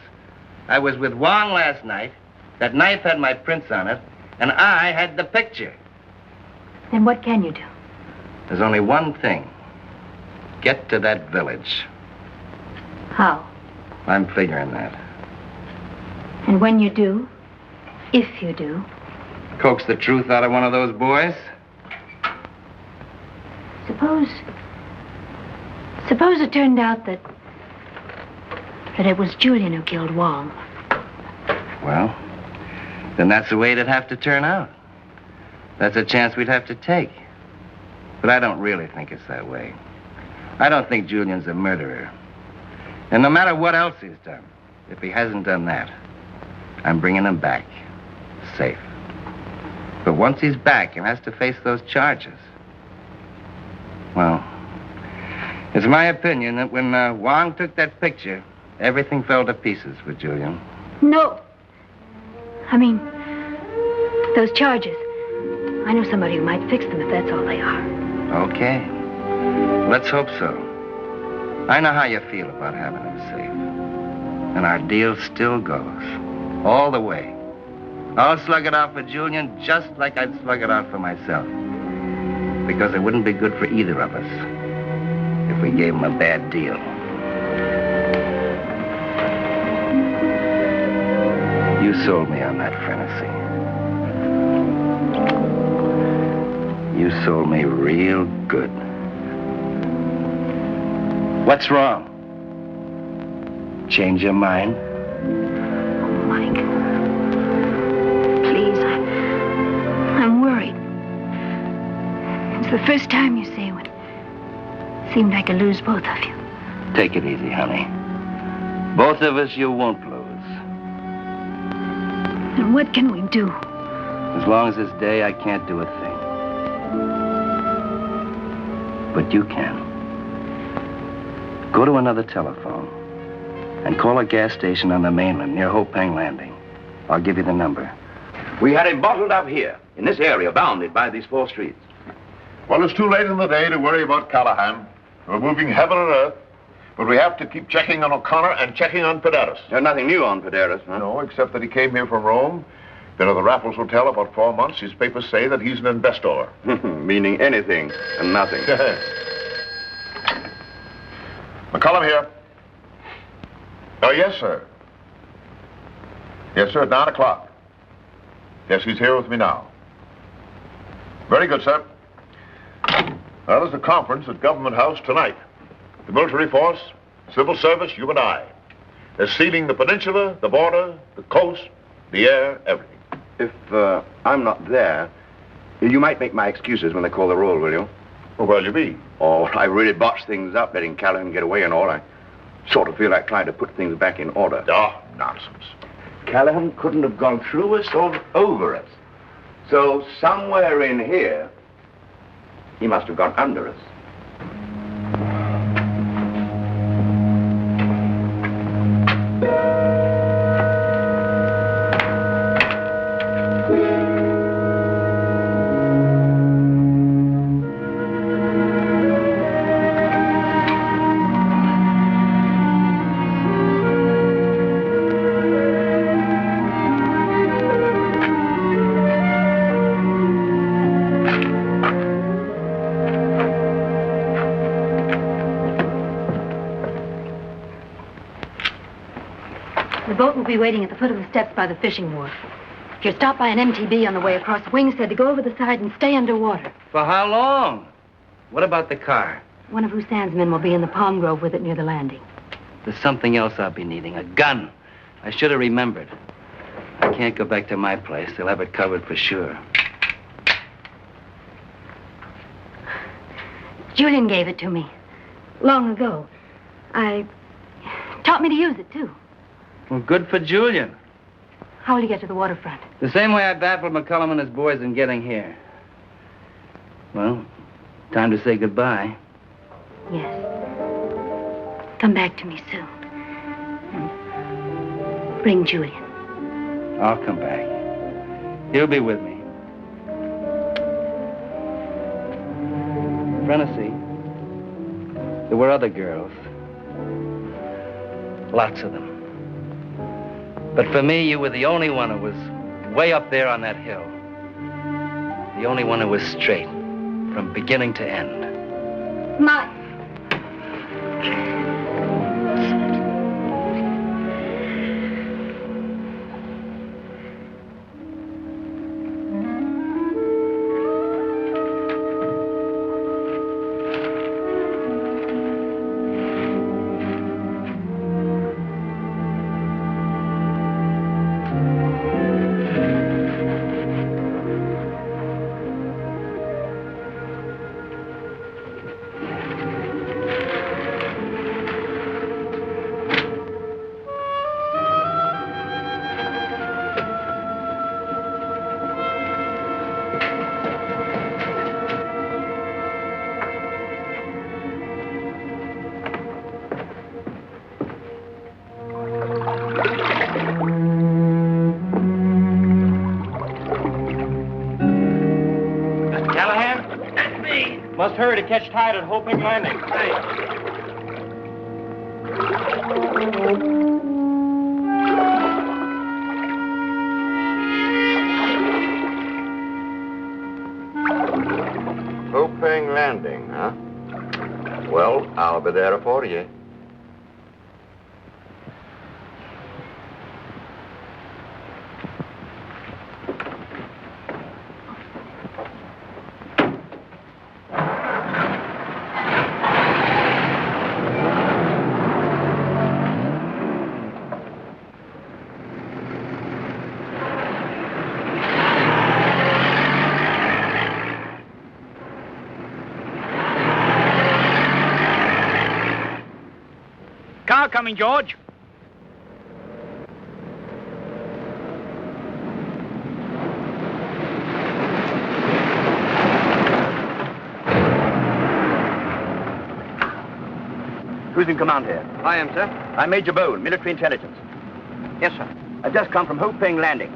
I was with Wong last night. That knife had my prints on it, and I had the picture. Then what can you do? There's only one thing. Get to that village. How? I'm figuring that. And when you do, if you do, Coax the truth out of one of those boys? Suppose it turned out that it was Julian who killed Wong. Well, then that's the way it'd have to turn out. That's a chance we'd have to take. But I don't really think it's that way. I don't think Julian's a murderer. And no matter what else he's done, if he hasn't done that, I'm bringing him back. Safe. But once he's back and has to face those charges, well, it's my opinion that when Wong took that picture, everything fell to pieces with Julian. No. I mean, those charges. I know somebody who might fix them if that's all they are. Okay. Let's hope so. I know how you feel about having him safe. And our deal still goes. All the way. I'll slug it out for Julian just like I'd slug it out for myself. Because it wouldn't be good for either of us if we gave him a bad deal. You sold me on that fantasy. You sold me real good. What's wrong? Change your mind? Oh, Mike. Please, I'm worried. It's the first time, you see, when it seemed I could lose both of you. Take it easy, honey. Both of us you won't lose. And what can we do? As long as this day, I can't do a thing. But you can. Go to another telephone and call a gas station on the mainland near Hopang Landing. I'll give you the number. We had him bottled up here, in this area bounded by these 4 streets. Well, it's too late in the day to worry about Callahan. We're moving heaven and earth, but we have to keep checking on O'Connor and checking on Pederis. There's nothing new on Pederis, huh? No, except that he came here from Rome. Been at the Raffles Hotel about 4 months. His papers say that he's an investor. Meaning anything and nothing. McCullum here. Oh, yes, sir. Yes, sir, at 9 o'clock. Yes, he's here with me now. Very good, sir. Well, there's a conference at Government House tonight. The military force, civil service, you and I. They're sealing the peninsula, the border, the coast, the air, everything. If I'm not there, you might make my excuses when they call the roll, will you? Well, where'll you be? Oh, I really botched things up, letting Callahan get away and all. I sort of feel like trying to put things back in order. Oh, nonsense. Callahan couldn't have gone through us or over us. So somewhere in here, he must have gone under us. The boat will be waiting at the foot of the steps by the fishing wharf. If you're stopped by an MTB on the way across, Wing said to go over the side and stay underwater. For how long? What about the car? One of Hussein's men will be in the palm grove with it near the landing. There's something else I'll be needing. A gun. I should have remembered. I can't go back to my place. They'll have it covered for sure. Julian gave it to me long ago. Taught me to use it, too. Well, good for Julian. How will you get to the waterfront? The same way I baffled McCullum and his boys in getting here. Well, time to say goodbye. Yes. Come back to me soon. And bring Julian. I'll come back. He'll be with me. Prentice, there were other girls. Lots of them. But for me, you were the only one who was way up there on that hill. The only one who was straight, from beginning to end. Mike. must hurry to catch tide at Hoping Landing. Hoping Landing, huh? Well, I'll be there for you. Car coming, George. Who's in command here? I am, sir. I'm Major Bone, military intelligence. Yes, sir. I've just come from Hoping Landing.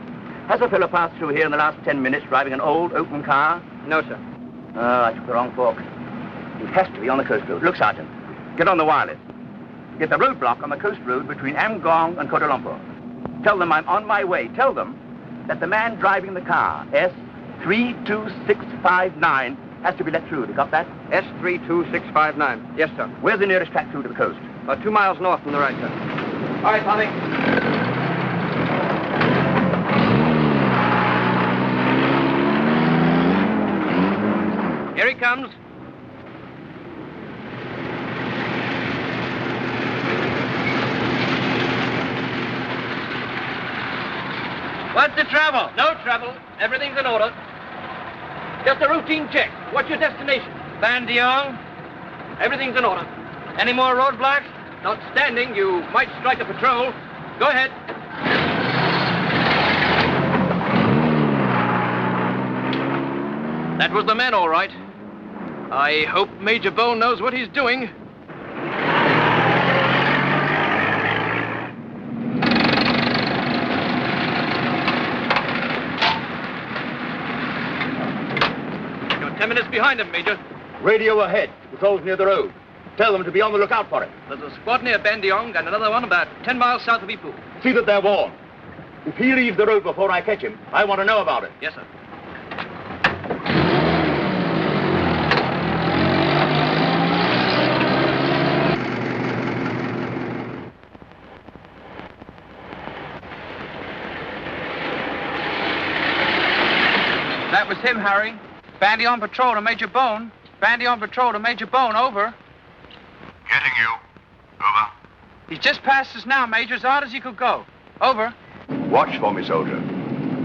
Has a fellow passed through here in the last 10 minutes driving an old open car? No, sir. Oh, I took the wrong fork. He has to be on the coast road. Look, Sergeant, get on the wireless. Get the roadblock on the coast road between Amgong and Kuala Lumpur. Tell them I'm on my way. Tell them that the man driving the car, S32659, has to be let through. You got that? S32659. Yes, sir. Where's the nearest track through to the coast? About 2 miles north from the right, sir. All right, Tommy. Here he comes. What's the trouble? No trouble. Everything's in order. Just a routine check. What's your destination? Van Dion. Everything's in order. Any more roadblocks? Outstanding. You might strike a patrol. Go ahead. That was the man, all right. I hope Major Bone knows what he's doing. You're 10 minutes behind him, Major. Radio ahead. Patrol's near the road. Tell them to be on the lookout for it. There's a squad near Bandiong and another one about 10 miles south of Ipoh. See that they're warned. If he leaves the road before I catch him, I want to know about it. Yes, sir. That was him, Harry. Bandion patrol to Major Bone. Bandion patrol to Major Bone, over. Getting you. Over. He's just past us now, Major, as hard as he could go. Over. Watch for me, soldier.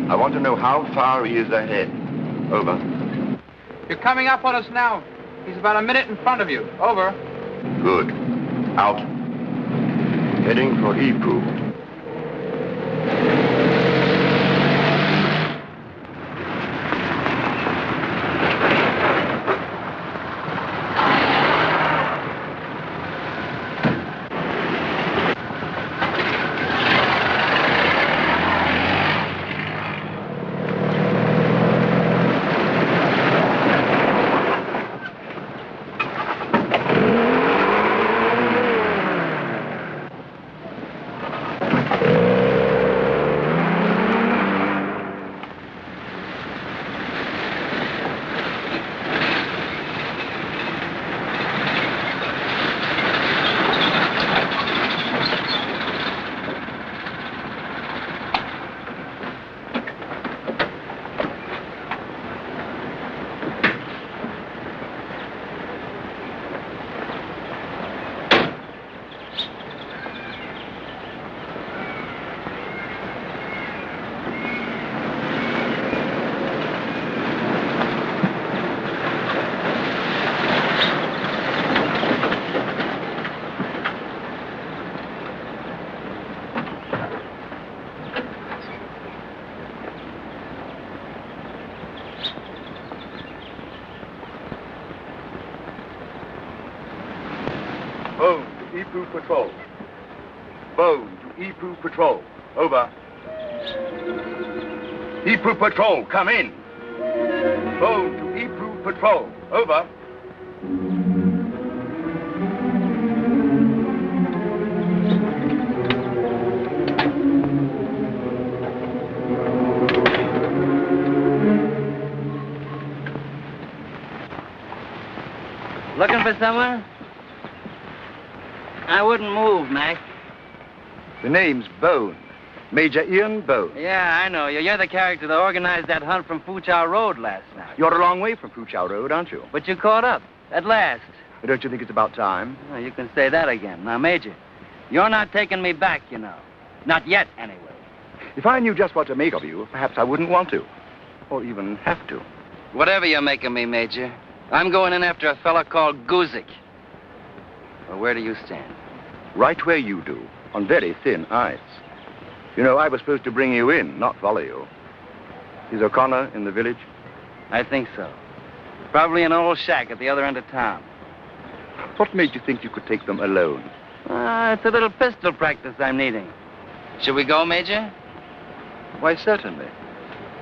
I want to know how far he is ahead. Over. You're coming up on us now. He's about a minute in front of you. Over. Good. Out. Heading for Ipoh. Bone to Ipoh Patrol. Bone to Ipoh Patrol. Over. Ipoh Patrol, come in. Bone to Ipoh Patrol. Over. for someone? I wouldn't move, Mac. The name's Bone. Major Ian Bone. Yeah, I know you. You're the character that organized that hunt from Fuchow Road last night. You're a long way from Fuchow Road, aren't you? But you caught up, at last. Don't you think it's about time? Well, you can say that again. Now, Major, you're not taking me back, you know. Not yet, anyway. If I knew just what to make of you, perhaps I wouldn't want to. Or even have to. Whatever you're making me, Major, I'm going in after a fella called Guzik. Well, where do you stand? Right where you do, on very thin ice. You know, I was supposed to bring you in, not follow you. Is O'Connor in the village? I think so. Probably in an old shack at the other end of town. What made you think you could take them alone? It's a little pistol practice I'm needing. Should we go, Major? Why, certainly.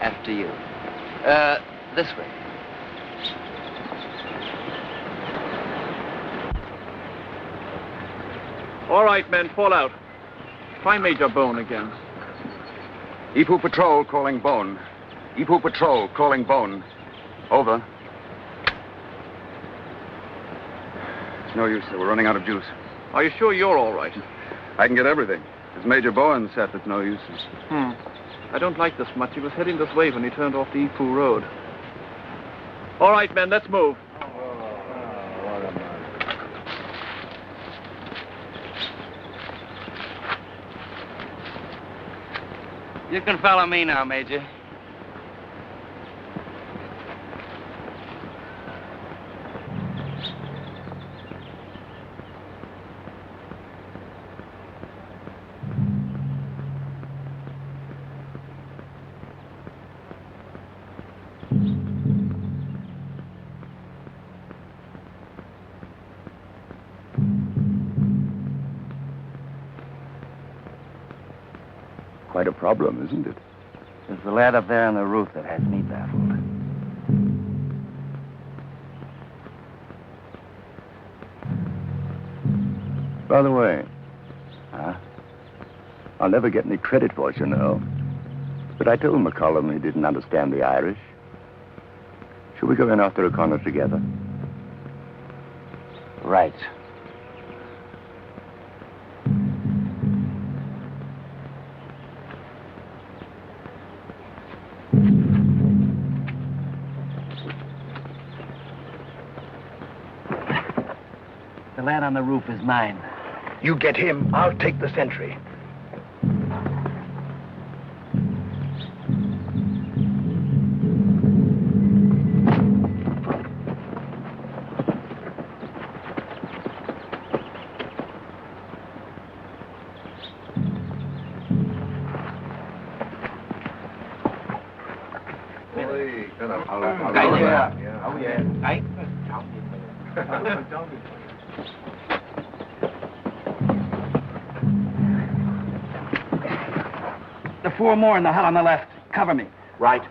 After you. This way. All right, men, fall out. Try Major Bone again. Ipu Patrol calling Bone. Ipu Patrol calling Bone. Over. It's no use, we're running out of juice. Are you sure you're all right? I can get everything. It's Major Bowen said there's no use. I don't like this much. He was heading this way when he turned off the Ipu Road. All right, men, let's move. You can follow me now, Major. Quite a problem, isn't it? It's the lad up there on the roof that has me baffled. By the way, I'll never get any credit for it, you know. But I told McCollum he didn't understand the Irish. Should we go in after O'Connor together? Right. The lad on the roof is mine. You get him, I'll take the sentry. The 4 more in the hut on the left. Cover me. Right.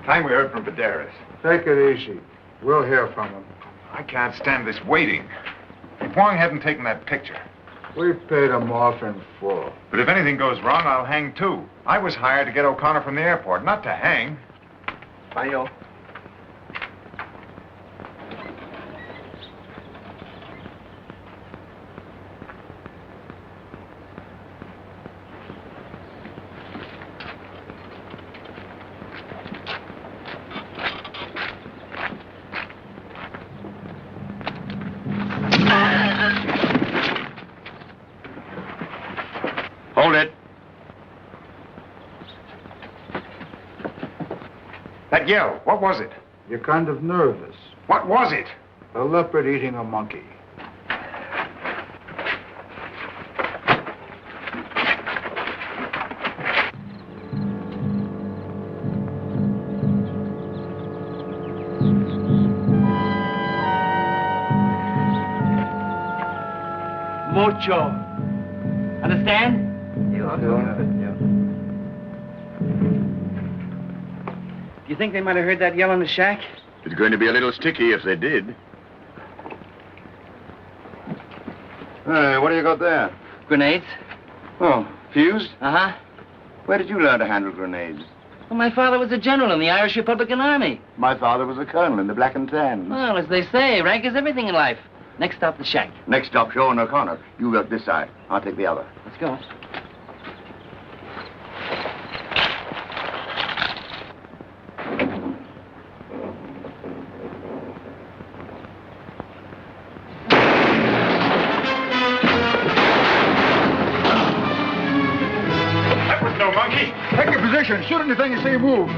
Time we heard from Badaris. Take it easy. We'll hear from him. I can't stand this waiting. If Wong hadn't taken that picture. We paid him off in full. But if anything goes wrong, I'll hang too. I was hired to get O'Connor from the airport, not to hang. Bye, Hold it. That yell, what was it? You're kind of nervous. What was it? A leopard eating a monkey. Mucho. Understand? Do you think they might have heard that yell in the shack? It's going to be a little sticky if they did. Hey, what do you got there? Grenades. Oh, fused? Uh-huh. Where did you learn to handle grenades? Well, my father was a general in the Irish Republican Army. My father was a colonel in the Black and Tans. Well, as they say, rank is everything in life. Next stop, the shack. Next stop, Sean O'Connor. You work this side. I'll take the other. Let's go. That was no monkey. Take your position. Shoot anything you see move.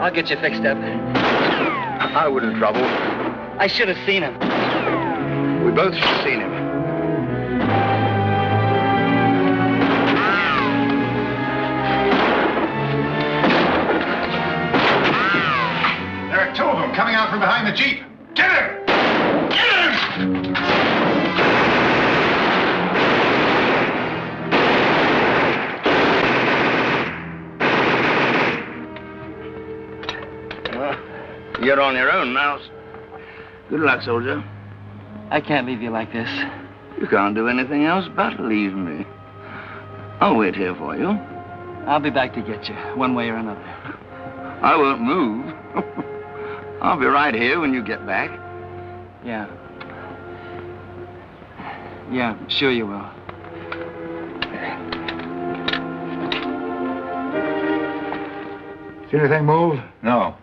I'll get you fixed up. I wouldn't trouble. I should have seen him. We both should have seen him. There are two of them coming out from behind the Jeep. Get him! Get him! You're on your own now. Good luck, soldier. I can't leave you like this. You can't do anything else but leave me. I'll wait here for you. I'll be back to get you, one way or another. I won't move. I'll be right here when you get back. Yeah. Yeah, sure you will. See anything move? No.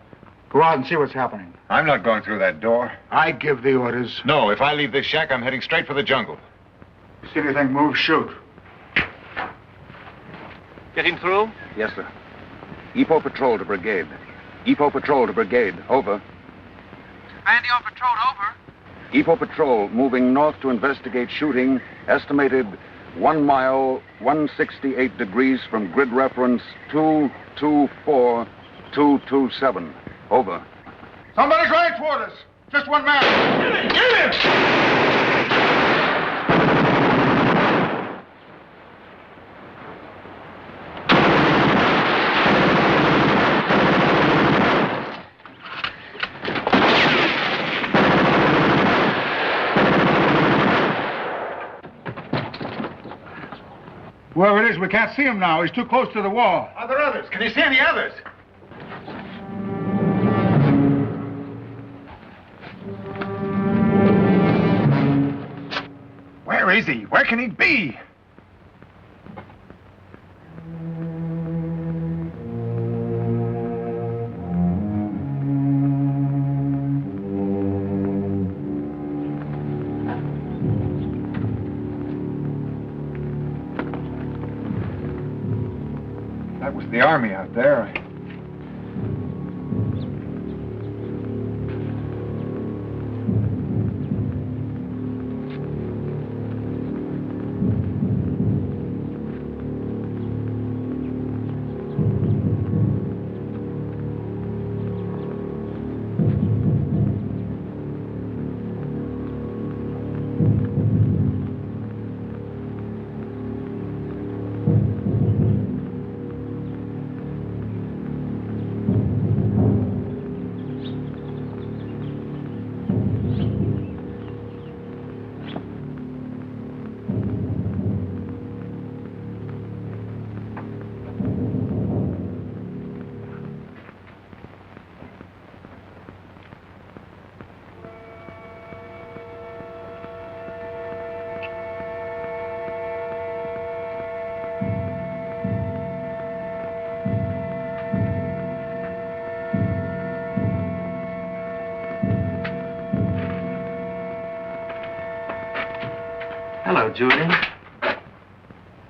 Go out and see what's happening. I'm not going through that door. I give the orders. No, if I leave this shack, I'm heading straight for the jungle. See anything move, shoot. Getting through? Yes, sir. Depot patrol to brigade. Depot patrol to brigade. Over. Bandy on patrol, over. Depot patrol moving north to investigate shooting. Estimated 1 mile, 168 degrees from grid reference 224227. Over. Somebody's running toward us. Just one man. Get him! Whoever it is, we can't see him now. He's too close to the wall. Are there others? Can you see any others? Where is he? Where can he be? That was the army out there. Hello, Julian.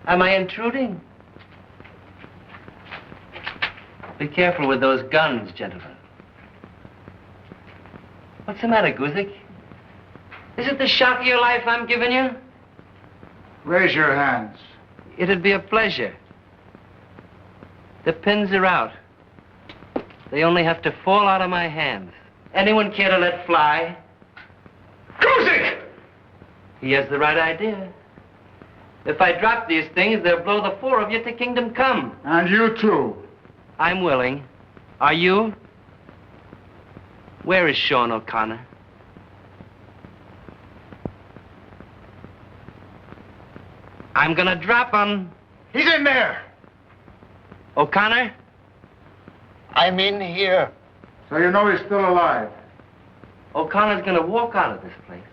Am I intruding? Be careful with those guns, gentlemen. What's the matter, Guzik? Is it the shock of your life I'm giving you? Raise your hands. It'd be a pleasure. The pins are out. They only have to fall out of my hands. Anyone care to let fly? Guzik! He has the right idea. If I drop these things, they'll blow the four of you to kingdom come. And you too. I'm willing. Are you? Where is Sean O'Connor? I'm gonna drop him. He's in there. O'Connor? I'm in here. So you know he's still alive. O'Connor's gonna walk out of this place,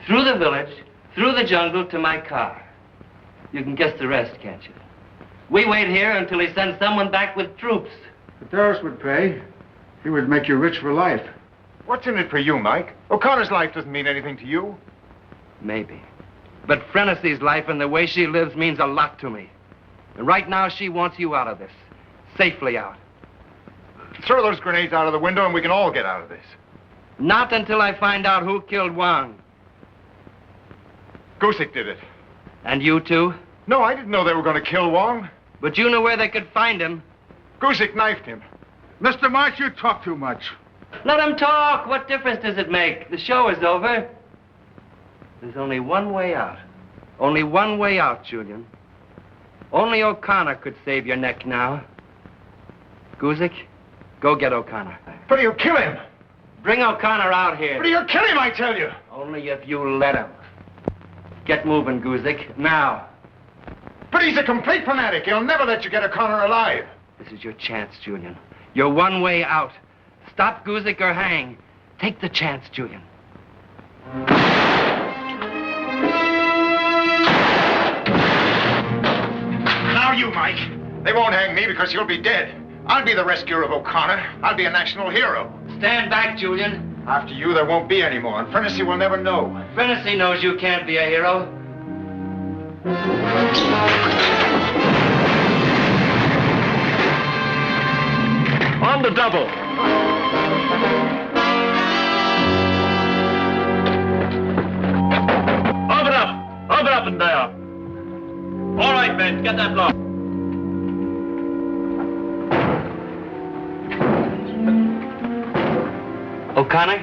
through the village, through the jungle to my car. You can guess the rest, can't you? We wait here until he sends someone back with troops. Pateros would pay. He would make you rich for life. What's in it for you, Mike? O'Connor's life doesn't mean anything to you. Maybe. But Frenessie's life and the way she lives means a lot to me. And right now she wants you out of this. Safely out. Throw those grenades out of the window and we can all get out of this. Not until I find out who killed Wang. Guzik did it. And you too? No, I didn't know they were going to kill Wang. But you knew where they could find him. Guzik knifed him. Mr. March, you talk too much. Let him talk. What difference does it make? The show is over. There's only one way out. Only one way out, Julian. Only O'Connor could save your neck now. Guzik, go get O'Connor. But he'll kill him. Bring O'Connor out here. But he'll kill him, I tell you. Only if you let him. Get moving, Guzik, now. But he's a complete fanatic. He'll never let you get O'Connor alive. This is your chance, Julian. Your one way out. Stop Guzik or hang. Take the chance, Julian. Now you, Mike. They won't hang me because you'll be dead. I'll be the rescuer of O'Connor. I'll be a national hero. Stand back, Julian. After you, there won't be any more, and Frenessy will never know. Frenessy knows you can't be a hero. On the double. Open up and there. All right, men, get that block. O'Connor?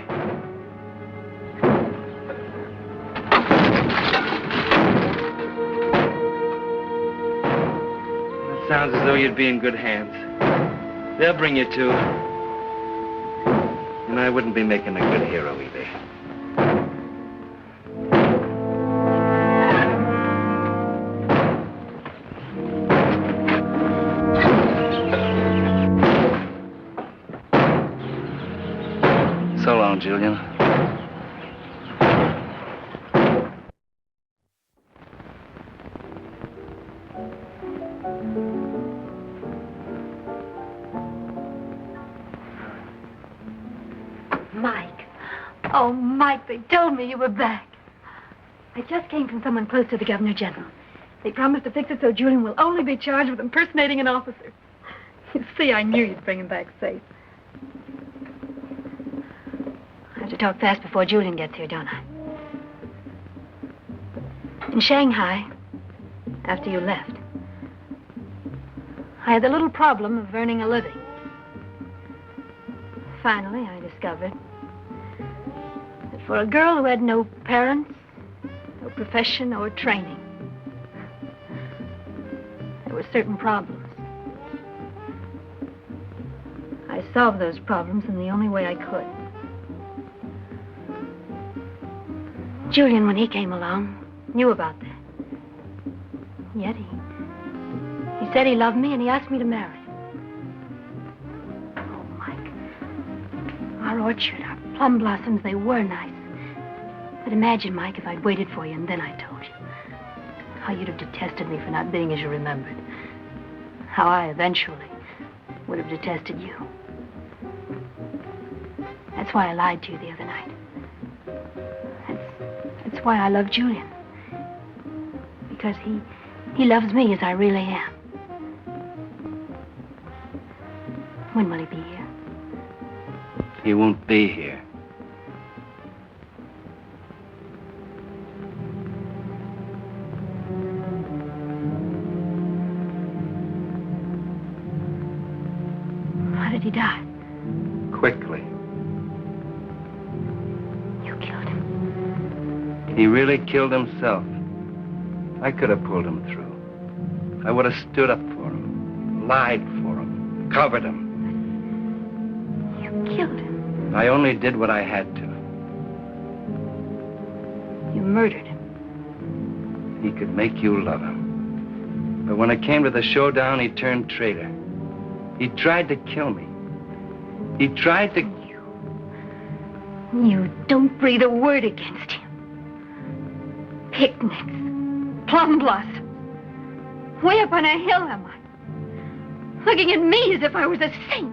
It sounds as though you'd be in good hands. They'll bring you to. And I wouldn't be making a good hero either. So long, Julian. Mike. Oh, Mike, they told me you were back. I just came from someone close to the Governor General. They promised to fix it so Julian will only be charged with impersonating an officer. You see, I knew you'd bring him back safe. I have to talk fast before Julian gets here, don't I? In Shanghai, after you left, I had the little problem of earning a living. Finally, I discovered that for a girl who had no parents, no profession, or training, there were certain problems. I solved those problems in the only way I could. Julian, when he came along, knew about that. Yet he said he loved me and he asked me to marry him. Oh, Mike, our orchard, our plum blossoms, they were nice. But imagine, Mike, if I'd waited for you and then I told you. How you'd have detested me for not being as you remembered. How I eventually would have detested you. That's why I lied to you the other night. That's why I love Julian. because he loves me as I really am. When will he be here? He won't be here. How did he die? Quickly. You killed him. He really killed himself. I could have pulled him through. I would have stood up for him, lied for him, covered him. You killed him. I only did what I had to. You murdered him. He could make you love him. But when it came to the showdown, he turned traitor. He tried to kill me. He tried to... You don't breathe a word against him. Picnics. Plum blossoms. Way up on a hill, am I? Looking at me as if I was a saint.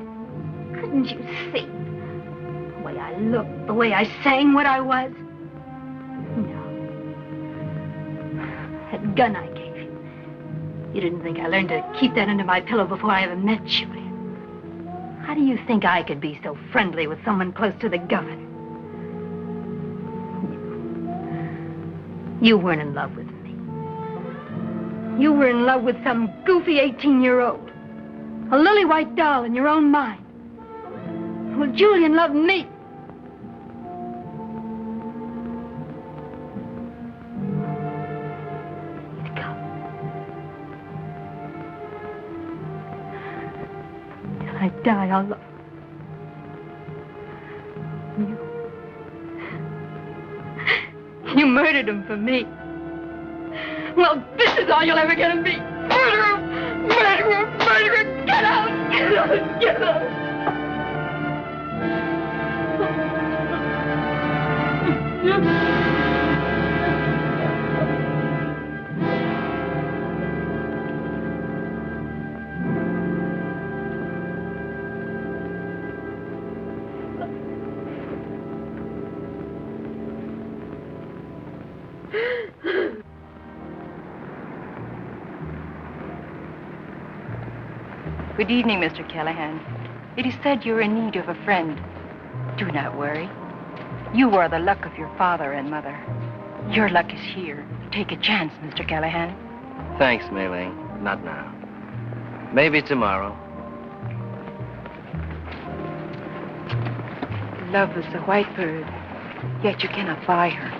Couldn't you see? The way I looked, the way I sang what I was. No. That gun I gave you. You didn't think I learned to keep that under my pillow before I ever met you. How do you think I could be so friendly with someone close to the governor? You weren't in love with me. You were in love with some goofy 18-year-old. A lily-white doll in your own mind. Well, Julian loved me. Till I die, I'll love you. You murdered him for me. Well, this is all you'll ever get of me. Murderer! Murderer! Murderer! Get out! Get out! Get out! Good evening, Mr. Callahan. It is said you're in need of a friend. Do not worry. You are the luck of your father and mother. Your luck is here. Take a chance, Mr. Callahan. Thanks, Mei Ling. Not now. Maybe tomorrow. Love is a white bird, yet you cannot buy her.